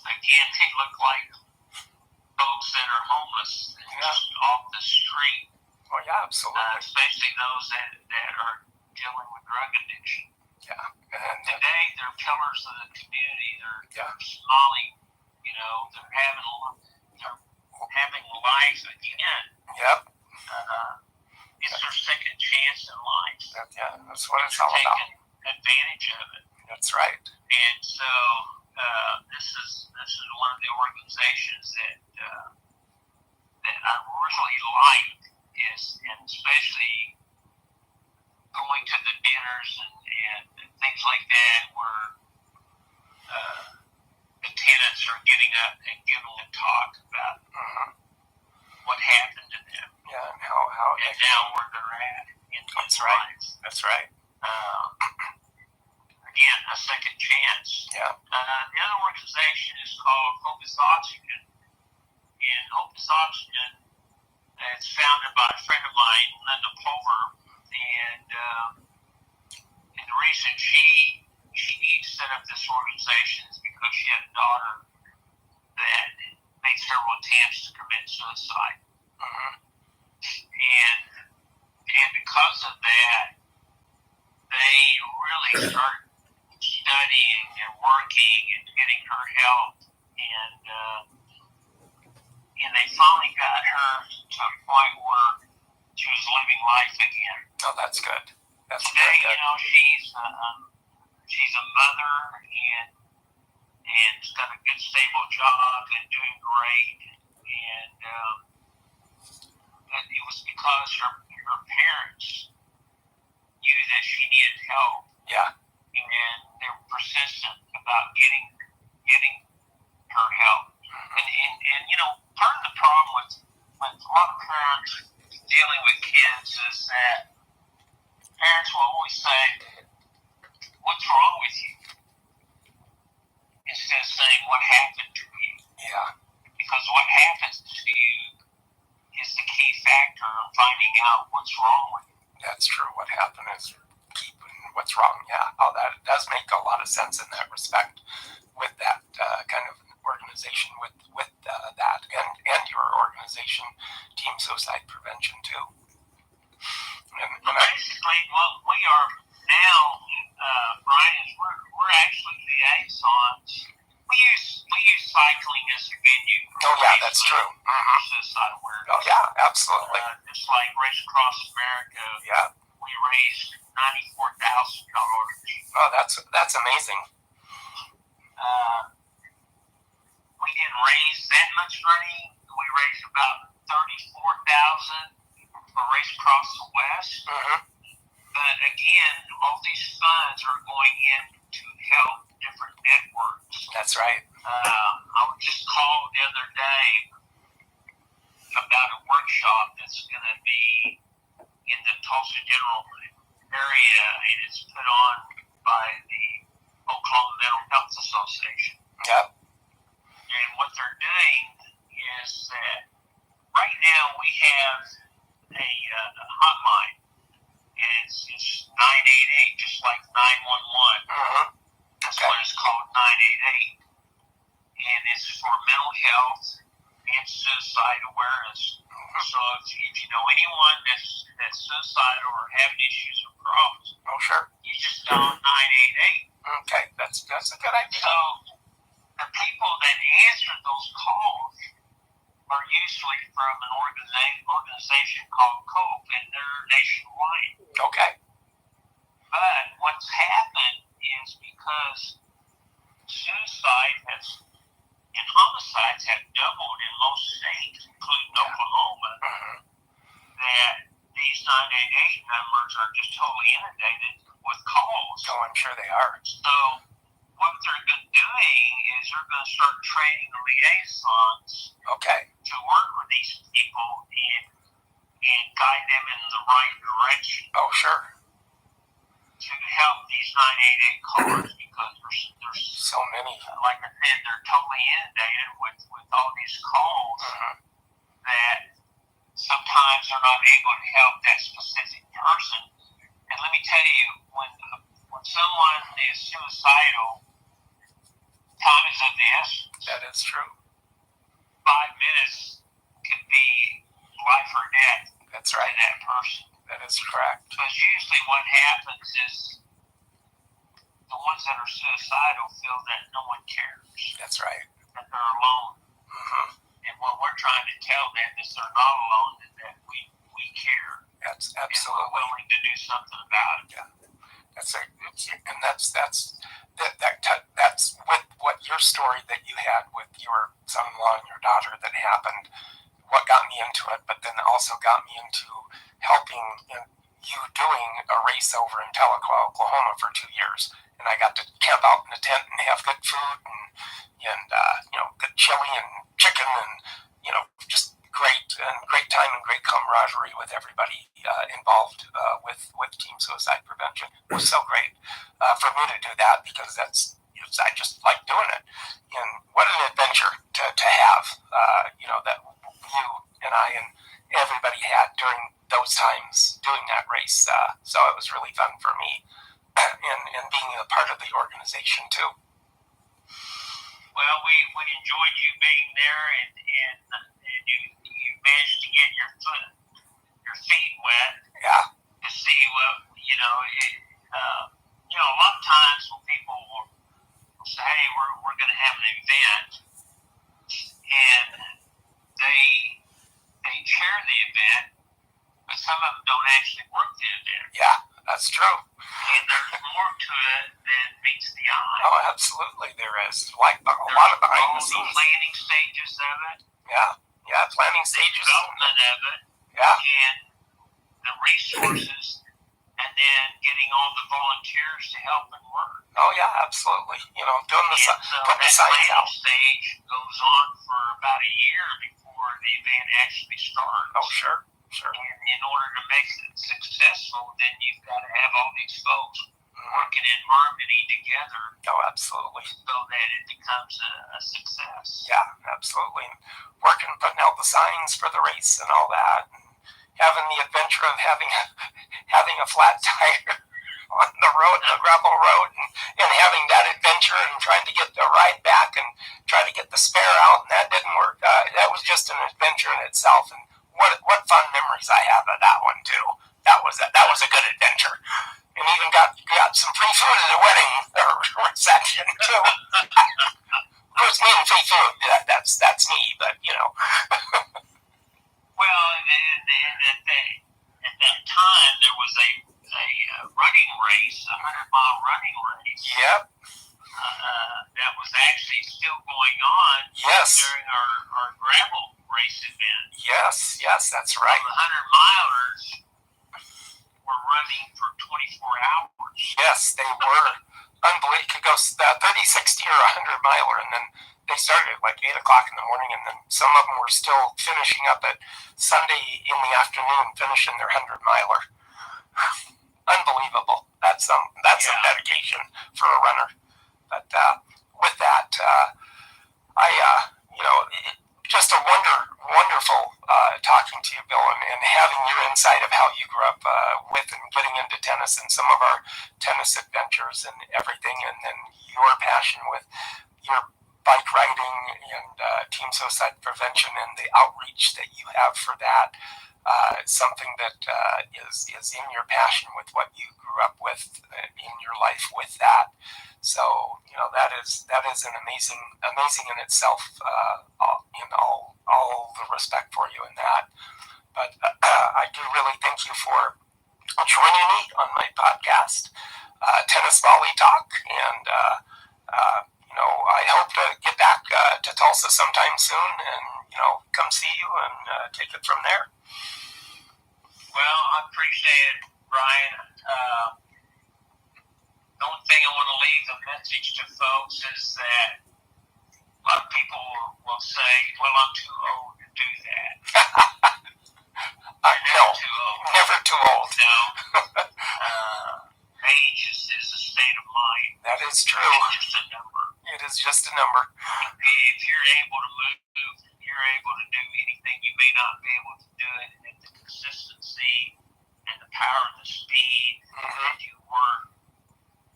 S2: again, they look like folks that are homeless and just off the street.
S3: Oh, yeah, absolutely.
S2: Especially those that are dealing with drug addiction.
S3: Yeah. And
S2: today, they're pillars of the community. They're smiling. They're having life again.
S3: Yep.
S2: It's their second chance in life.
S3: That's what it's all about.
S2: Taking advantage of it.
S3: That's right.
S2: And so this is one of the organizations that I really like, and especially going to the dinners and things like that, where the tenants are getting up and giving a talk about what happened to them.
S3: Yeah, and how
S2: and now where they're at in
S3: That's
S2: lives.
S3: That's right.
S2: Opus Oxygen. And Opus Oxygen is founded by a friend of mine, Linda Pulver, and the reason she set up this organization is because she had a daughter that made several attempts to commit suicide. And because of that, they really started studying and working and getting her help, and they finally got her to a point where she was living life again.
S3: Oh, that's good. That's
S2: Today,
S3: very good.
S2: you know, she's a mother and has got a good stable job and doing great, and it was because her parents knew that she needed help.
S3: Yeah.
S2: And they were persistent about getting her help. And you know, part of the problem with a lot of parents dealing with kids is that parents will always say, "What's wrong with you?" instead of saying, "What happened to you?"
S3: Yeah.
S2: Because what happens to you is the key factor of finding out what's wrong with you.
S3: That's true. What happened is keeping what's wrong. Yeah. Oh, that does make a lot of sense in that respect with that kind of organization with that and your organization, Team Suicide Prevention, too.
S2: Well, basically, what we are now, Brian, is we're actually liaisons. We use cycling as a venue.
S3: Oh, yeah, that's true.
S2: For suicide awareness.
S3: Oh, yeah, absolutely.
S2: Just like Race Across America,
S3: Yeah.
S2: we raised $94,000.
S3: Oh, that's amazing.
S2: We didn't raise that much money. We raised about $34,000 for Race Across the West. But again, all these funds are going in to help different networks.
S3: That's right.
S2: I was just called the other day about a workshop that's going to be in the Tulsa General area, and it's put on by the Oklahoma Mental Health Association.
S3: Yep.
S2: And what they're doing is that right now we have a hotline, and it's 988, just like 911. That's what it's called, 988. And it's for mental health and suicide awareness. So if you know anyone that's suicidal or having issues or problems,
S3: Oh, sure.
S2: you just dial 988.
S3: Okay, that's a good idea.
S2: So the people that answer those calls are usually from an organization called COPE, and they're nationwide.
S3: Okay.
S2: But what's happened is because suicide and homicides have doubled in most states, including Oklahoma, that these 988 numbers are just totally inundated with calls.
S3: Oh, I'm sure they are.
S2: So what they're doing is they're going to start training the liaisons to work with these people and guide them in the right direction.
S3: Oh, sure.
S2: To help these 988 callers, because there's
S3: so many.
S2: Like I said, they're totally inundated with all these calls that sometimes they're not able to help that specific person. And let me tell you, when someone is suicidal, time is of the essence.
S3: That is true.
S2: 5 minutes could be life or death.
S3: That's right.
S2: To that person.
S3: That is correct.
S2: Because usually what happens is the ones that are suicidal feel that no one cares.
S3: That's right.
S2: That they're alone. And what we're trying to tell them is they're not alone, and that we care.
S3: That's absolutely.
S2: And we're willing to do something about it.
S3: Yeah. That's with what your story that you had with your son-in-law and your daughter that happened, what got me into it, but then also got me into helping you doing a race over in Tahlequah, Oklahoma for 2 years. And I got to camp out in a tent and have good food and good chili and chicken and, just great time and great camaraderie with everybody involved with Team Suicide Prevention. It was so great for me to do that because I just like doing it. And what an adventure to to have, that you and I and everybody had during those times doing that race. So it was really fun for me, and being a part of the organization too.
S2: Well, we enjoyed you being there, and you managed to get your feet wet.
S3: Yeah.
S2: To see what a lot of times when people will say, "Hey, we're going to have an event," and they chair the event, but some of them don't actually work the event.
S3: Yeah, that's true.
S2: And there's more to it than meets the eye.
S3: Oh, absolutely, there is. Like a lot of behind the scenes.
S2: Planning stages of it.
S3: Yeah, planning stages.
S2: Development of it.
S3: Yeah.
S2: And the resources, and then getting all the volunteers to help and work.
S3: Oh yeah, absolutely. Doing putting the signs out.
S2: Stage goes on for about a year before the event actually starts.
S3: Oh sure.
S2: And in order to make it successful, then you've got to have all these folks working in harmony together.
S3: Oh, absolutely.
S2: So that it becomes a success.
S3: Yeah, absolutely. Working, putting out the signs for the race and all that, and having the adventure of having a flat tire on the road, the gravel road, and having that adventure and trying to get the ride back and try to get the spare out, and that didn't work. That was just an adventure in itself, and what fun memories I have of that one too. That was a good adventure, and even got some free food at the wedding reception too. Of course, me and free food, that's me, but
S2: Well, and at that time there was a running race, a 100-mile running race.
S3: Yep.
S2: That was actually still going on.
S3: Yes.
S2: During our gravel race event.
S3: Yes, that's right.
S2: The 100-milers were running for 24 hours.
S3: Yes, they were. Unbelievable. It could go 30, 60, or 100-miler, and then they started at like 8 o'clock in the morning, and then some of them were still finishing up at Sunday in the afternoon, finishing their 100-miler. Unbelievable. That's some dedication for a runner. But with that, just a wonderful talking to you, Bill, and having your insight of how you grew up with and getting into tennis and some of our tennis adventures and everything, and then your passion with your bike riding and team suicide prevention and the outreach that you have for that. Something that is in your passion with what you grew up with in your life with that. So that is an amazing in itself. All the respect for you in that. But I do really thank you for joining me on my podcast, Tennis Volley Talk, and I hope to get back to Tulsa sometime soon, and come see you and take it from there.
S2: Well, I appreciate it, Brian. The only thing I want to leave a message to folks is that a lot of people will say, "Well, I'm too old to do that."
S3: No,
S2: too old.
S3: Never too old.
S2: No. Age is a state of mind.
S3: That is true.
S2: It's just a number.
S3: It is just a number.
S2: If you're able to move, you're able to do anything. You may not be able to do it at the consistency and the power and the speed that you were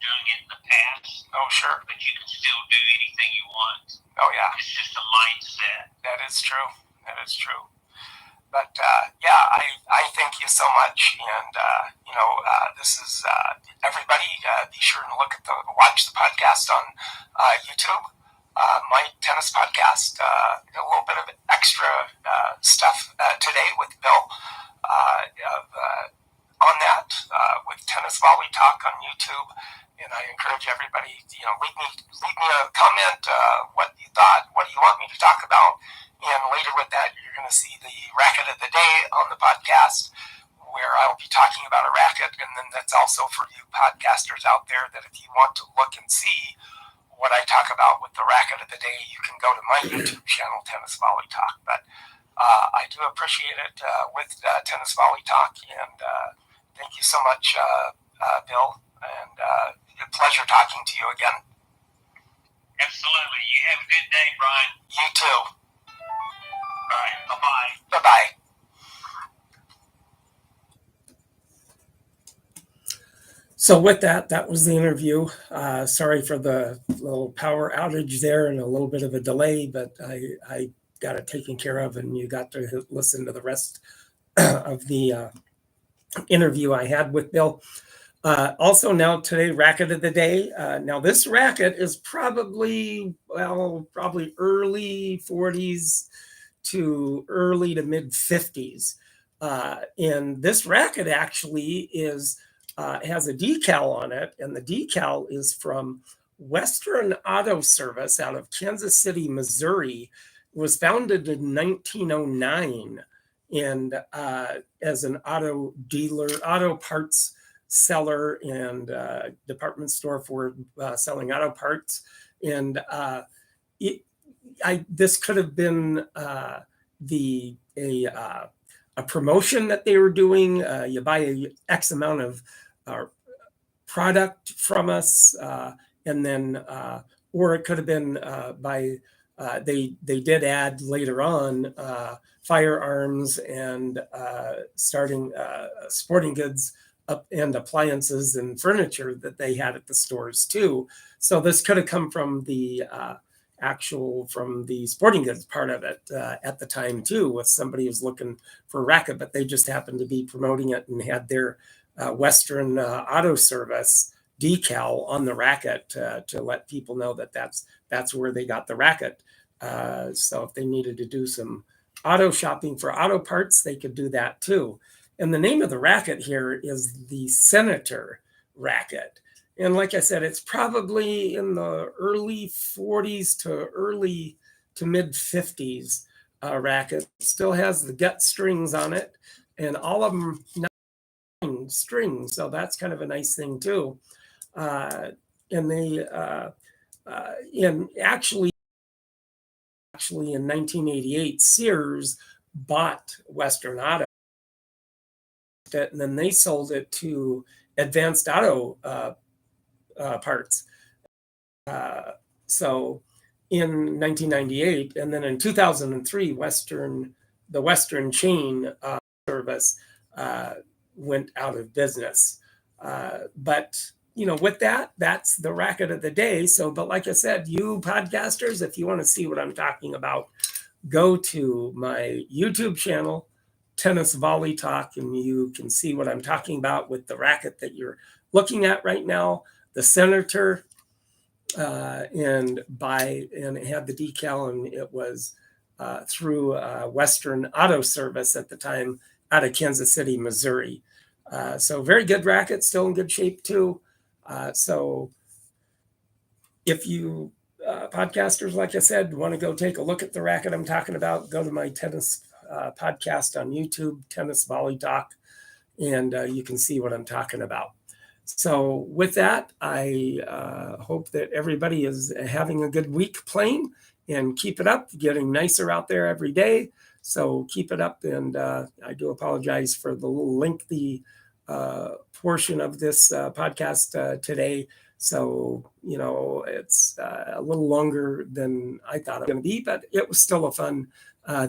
S2: doing it in the past.
S3: Oh, sure.
S2: But you can still do anything you want.
S3: Oh, yeah.
S2: It's just a mindset.
S3: That is true. But I thank you so much, and this is everybody. Be sure to watch the podcast on YouTube. My tennis podcast. A little bit of extra stuff today with Bill on that with Tennis Volley Talk on YouTube. And I encourage everybody, leave me a comment, what you thought, what do you want me to talk about. And later with that, you're going to see the racket of the day on the podcast, where I'll be talking about a racket. And then that's also for you podcasters out there, that if you want to look and see what I talk about with the racket of the day, you can go to my YouTube channel, Tennis Volley Talk. But I do appreciate it with Tennis Volley Talk. And thank you so much, Bill. And a pleasure talking to you again.
S2: Absolutely. You have a good day, Brian.
S3: You too.
S2: All right. Bye-bye.
S3: Bye-bye.
S1: So with that, that was the interview. Sorry for the little power outage there and a little bit of a delay, but I got it taken care of, and you got to listen to the rest of the interview I had with Bill. Also now today, racket of the day. Now this racket is probably early 40s to early to mid 50s. And this racket actually has a decal on it, and the decal is from Western Auto Service out of Kansas City, Missouri. It was founded in 1909 and as an auto dealer, auto parts seller, and department store for selling auto parts. And this could have been a promotion that they were doing. You buy a X amount of product from us, and then, or it could have been by they did add later on firearms and starting sporting goods up and appliances and furniture that they had at the stores too. So this could have come from the from the sporting goods part of it at the time too, if somebody was looking for a racket, but they just happened to be promoting it and had their Western Auto Service decal on the racket to let people know that that's where they got the racket. So if they needed to do some auto shopping for auto parts, they could do that too. And the name of the racket here is the Senator racket. And like I said, it's probably in the early 40s to mid 50s racket. It still has the gut strings on it, and all of them 9 strings. So that's kind of a nice thing too. And they, and actually in 1988, Sears bought Western Auto, and then they sold it to Advanced Auto Parts. So in 1998, and then in 2003, the Western chain service went out of business. But with that, that's the racket of the day. So, but like I said, you podcasters, if you want to see what I'm talking about, go to my YouTube channel, Tennis Volley Talk, and you can see what I'm talking about with the racket that you're looking at right now, the Senator, and it had the decal, and it was through Western Auto Service at the time out of Kansas City, Missouri. So very good racket, still in good shape too. So if you podcasters, like I said, want to go take a look at the racket I'm talking about, go to my tennis podcast on YouTube, Tennis Volley Talk, and you can see what I'm talking about. So with that, I hope that everybody is having a good week playing, and keep it up, getting nicer out there every day. So keep it up, and I do apologize for the little lengthy portion of this podcast today. So, it's a little longer than I thought it was going to be, but it was still a fun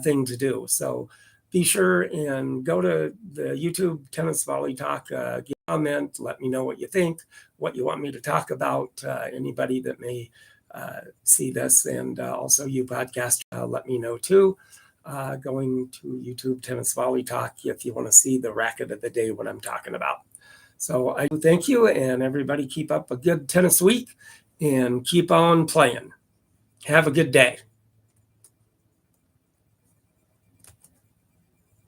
S1: thing to do. So be sure and go to the YouTube Tennis Volley Talk, give a comment, let me know what you think, what you want me to talk about, anybody that may see this, and also you podcast, let me know too. Going to YouTube Tennis Volley Talk if you want to see the racket of the day, what I'm talking about. So I thank you, and everybody keep up a good tennis week and keep on playing. Have a good day.